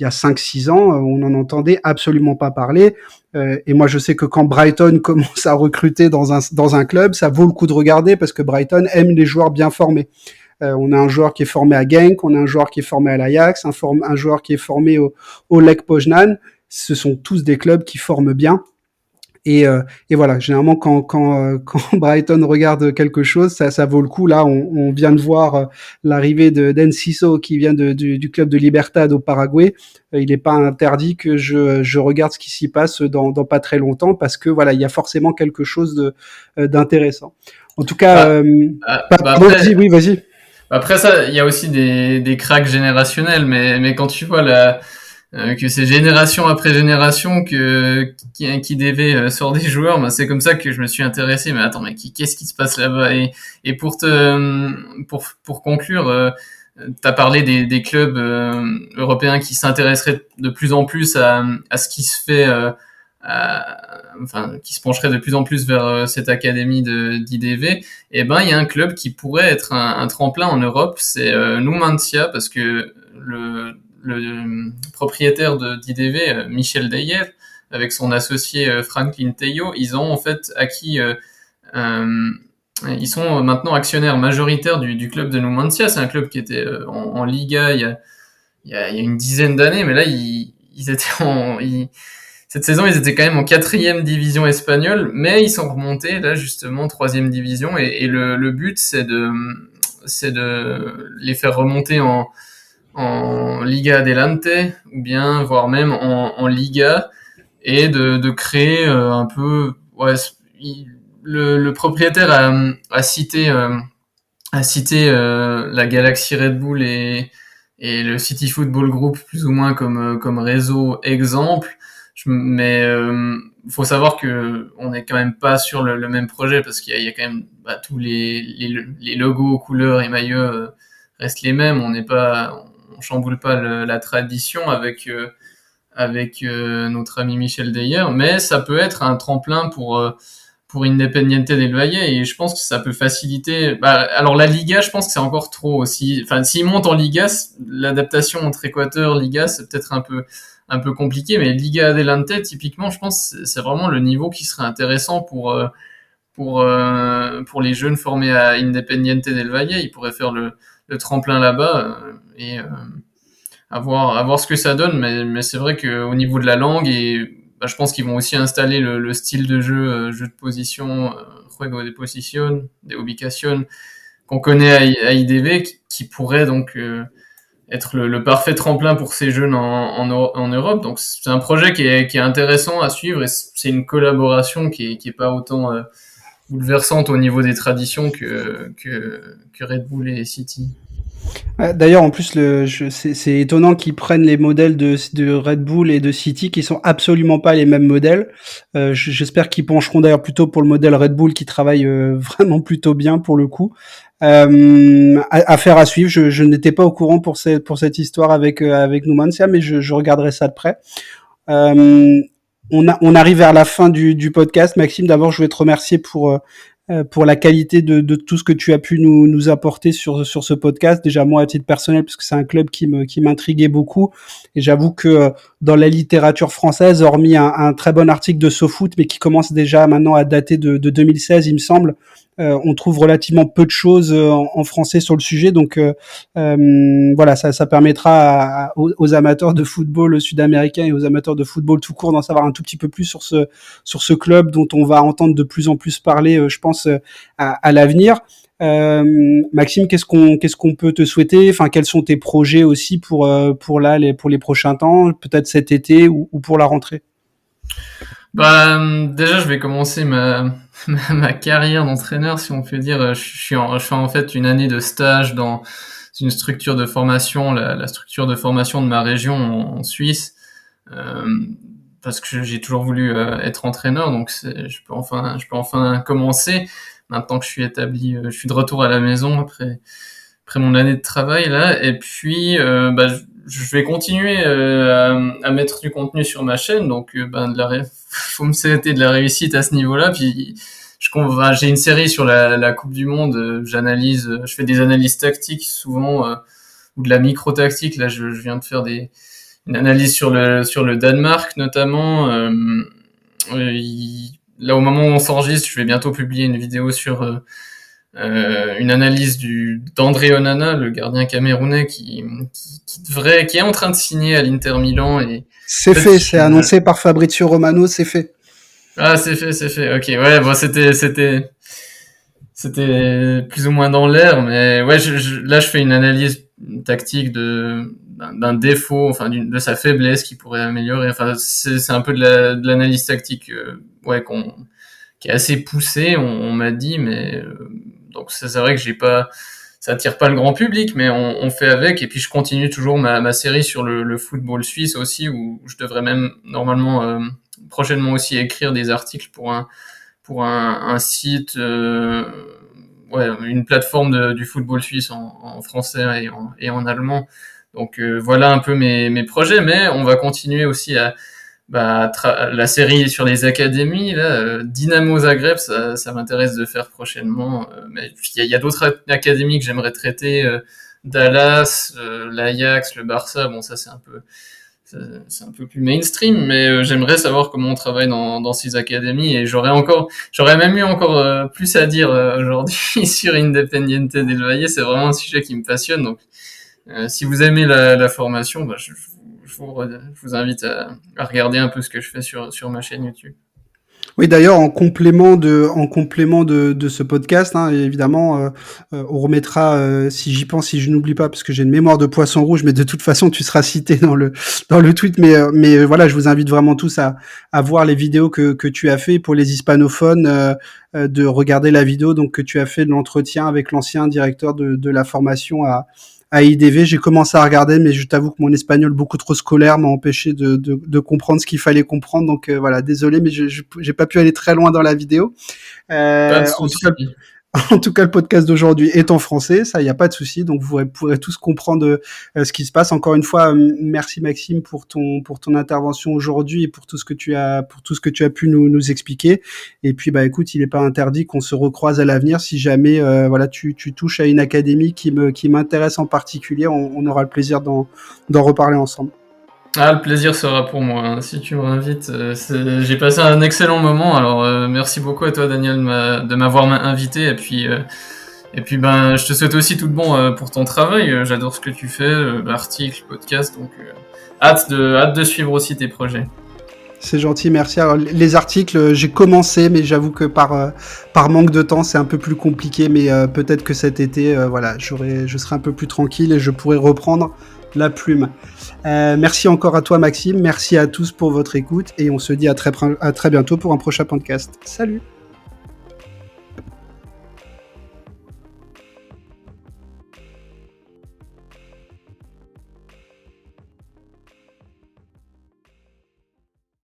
il y a 5-6 ans, on n'en entendait absolument pas parler. Et moi, je sais que quand Brighton commence à recruter dans un club, ça vaut le coup de regarder parce que Brighton aime les joueurs bien formés. On a un joueur qui est formé à Genk, on a un joueur qui est formé à l'Ajax, un joueur qui est formé au Lech Poznan. Ce sont tous des clubs qui forment bien. Et voilà, généralement quand Brighton regarde quelque chose, ça vaut le coup. Là, on vient de voir l'arrivée d'Enciso qui vient du club de Libertad au Paraguay. Il n'est pas interdit que je regarde ce qui s'y passe dans pas très longtemps parce que voilà, il y a forcément quelque chose d'intéressant. En tout cas, Après, oui, vas-y. après ça, il y a aussi des cracks générationnels, mais quand tu vois que c'est génération après génération qui devait sort des joueurs, bah, c'est comme ça que je me suis intéressé. Mais attends, mais qu'est-ce qui se passe là-bas? Et pour conclure, t'as parlé des clubs européens qui s'intéresseraient de plus en plus à ce qui se fait, enfin qui se pencherait de plus en plus vers cette académie d'IDV. Et ben il y a un club qui pourrait être un tremplin en Europe, c'est Numancia, parce que le propriétaire d'IDV, Michel Deyer, avec son associé Franklin Tejo, ils ont en fait acquis, ils sont maintenant actionnaires majoritaires du club de Numancia. C'est un club qui était en Liga il y a une dizaine d'années, mais là, ils étaient cette saison, ils étaient quand même en 4e division espagnole, mais ils sont remontés, là, justement, 3e division, et le but, c'est de les faire remonter en Liga Adelante, ou bien, voire même en Liga, et de créer un peu, ouais, le propriétaire a cité la Galaxy Red Bull et le City Football Group plus ou moins comme réseau exemple. Mais faut savoir que on n'est quand même pas sur le même projet parce qu'il y a quand même tous les logos, couleurs et maillots restent les mêmes. On chamboule pas la tradition avec notre ami Michel Deyer, mais ça peut être un tremplin pour Independiente del Valle et je pense que ça peut faciliter. Alors la Liga, je pense que c'est encore trop aussi. Enfin, s'ils montent en Liga, l'adaptation entre Équateur Liga, c'est peut-être un peu compliqué, mais Liga Adelante, typiquement, je pense que c'est vraiment le niveau qui serait intéressant pour les jeunes formés à Independiente del Valle. Ils pourraient faire le tremplin là-bas et à voir ce que ça donne, mais c'est vrai qu'au niveau de la langue, je pense qu'ils vont aussi installer le style de jeu, jeu de position, juego de posición, de ubicación, qu'on connaît à IDV, qui pourrait donc être le parfait tremplin pour ces jeunes en Europe. Donc c'est un projet qui est intéressant à suivre et c'est une collaboration qui est pas autant bouleversante au niveau des traditions que Red Bull et City. D'ailleurs, en plus, c'est étonnant qu'ils prennent les modèles de Red Bull et de City, qui sont absolument pas les mêmes modèles. J'espère qu'ils pencheront d'ailleurs plutôt pour le modèle Red Bull, qui travaille vraiment plutôt bien pour le coup. Affaire à suivre. Je n'étais pas au courant pour cette histoire avec Numancia, mais je regarderai ça de près. On arrive vers la fin du podcast. Maxime, d'abord, je voulais te remercier pour la qualité de tout ce que tu as pu nous apporter sur ce podcast. Déjà, moi, à titre personnel, parce que c'est un club qui m'intriguait beaucoup. Et j'avoue que dans la littérature française, hormis un très bon article de SoFoot, mais qui commence déjà maintenant à dater de 2016, il me semble, on trouve relativement peu de choses en français sur le sujet. Donc voilà, ça permettra aux amateurs de football sud-américain et aux amateurs de football tout court d'en savoir un tout petit peu plus sur ce club dont on va entendre de plus en plus parler, je pense, à l'avenir. Maxime, qu'est-ce qu'on peut te souhaiter? Enfin, quels sont tes projets aussi pour les prochains temps, peut-être cet été ou pour la rentrée? Déjà, je vais commencer ma carrière d'entraîneur, si on peut dire. Je fais en fait une année de stage dans une structure de formation, la structure de formation de ma région en Suisse, euh, parce que j'ai toujours voulu être entraîneur, donc je peux enfin commencer. Maintenant que je suis établi, je suis de retour à la maison après mon année de travail là, et puis je vais continuer à mettre du contenu sur ma chaîne, donc faut me souhaiter de la réussite à ce niveau-là. Puis j'ai une série sur la Coupe du Monde, je fais des analyses tactiques souvent ou de la micro-tactique. Là, je viens de faire une analyse sur le Danemark notamment. Là, au moment où on s'enregistre, je vais bientôt publier une vidéo sur une analyse d'André Onana, le gardien camerounais qui est en train de signer à l'Inter Milan. Et C'est en fait, fait, c'est annoncé par Fabrizio Romano, c'est fait. ah, c'est fait. Ok, ouais, bon, c'était plus ou moins dans l'air, mais ouais, là, je fais une analyse tactique d'un défaut, enfin, de sa faiblesse qui pourrait améliorer. Enfin, c'est un peu de l'analyse tactique, ouais, qui est assez poussée, on m'a dit, mais donc c'est vrai que ça attire pas le grand public, mais on fait avec. Et puis je continue toujours ma série sur le football suisse aussi, où je devrais même normalement prochainement aussi écrire des articles pour un site, ouais, une plateforme du football suisse en français et en allemand. Donc voilà un peu mes projets, mais on va continuer aussi la série sur les académies, là, Dynamo Zagreb, ça m'intéresse de faire prochainement. Mais il y a d'autres académies que j'aimerais traiter, Dallas, l'Ajax, le Barça. Bon, ça c'est un peu plus mainstream, mais j'aimerais savoir comment on travaille dans ces académies et j'aurais même eu encore plus à dire aujourd'hui sur Independiente del Valle. C'est vraiment un sujet qui me passionne, donc Si vous aimez la formation, je vous invite à regarder un peu ce que je fais sur ma chaîne YouTube. Oui, d'ailleurs, en complément de ce podcast, hein, évidemment, on remettra, si j'y pense, si je n'oublie pas, parce que j'ai une mémoire de poisson rouge, mais de toute façon, tu seras cité dans le tweet. Mais voilà, je vous invite vraiment tous à voir les vidéos que tu as fait pour les hispanophones, de regarder la vidéo donc que tu as fait de l'entretien avec l'ancien directeur de la formation à IDV. J'ai commencé à regarder, mais je t'avoue que mon espagnol beaucoup trop scolaire m'a empêché de comprendre ce qu'il fallait comprendre. Donc voilà, désolé, mais j'ai pas pu aller très loin dans la vidéo. Pas de En tout souci. cas, en tout cas, le podcast d'aujourd'hui est en français, ça, il n'y a pas de souci. Donc, vous pourrez tous comprendre ce qui se passe. Encore une fois, merci Maxime pour ton intervention aujourd'hui et pour tout ce que tu as pu nous expliquer. Et puis, bah, écoute, il n'est pas interdit qu'on se recroise à l'avenir. Si jamais, voilà, tu touches à une académie qui m'intéresse en particulier, on aura le plaisir d'en reparler ensemble. Ah, le plaisir sera pour moi, hein. Si tu m'invites, j'ai passé un excellent moment. Alors, merci beaucoup à toi, Daniel, de m'avoir invité. Et puis, ben, je te souhaite aussi tout de bon pour ton travail. J'adore ce que tu fais, l'article, le podcast. Donc, hâte de suivre aussi tes projets. C'est gentil, merci. Alors, les articles, j'ai commencé, mais j'avoue que par manque de temps, c'est un peu plus compliqué. Mais peut-être que cet été, voilà, je serai un peu plus tranquille et je pourrai reprendre la plume. Merci encore à toi, Maxime. Merci à tous pour votre écoute et on se dit à très bientôt pour un prochain podcast. Salut!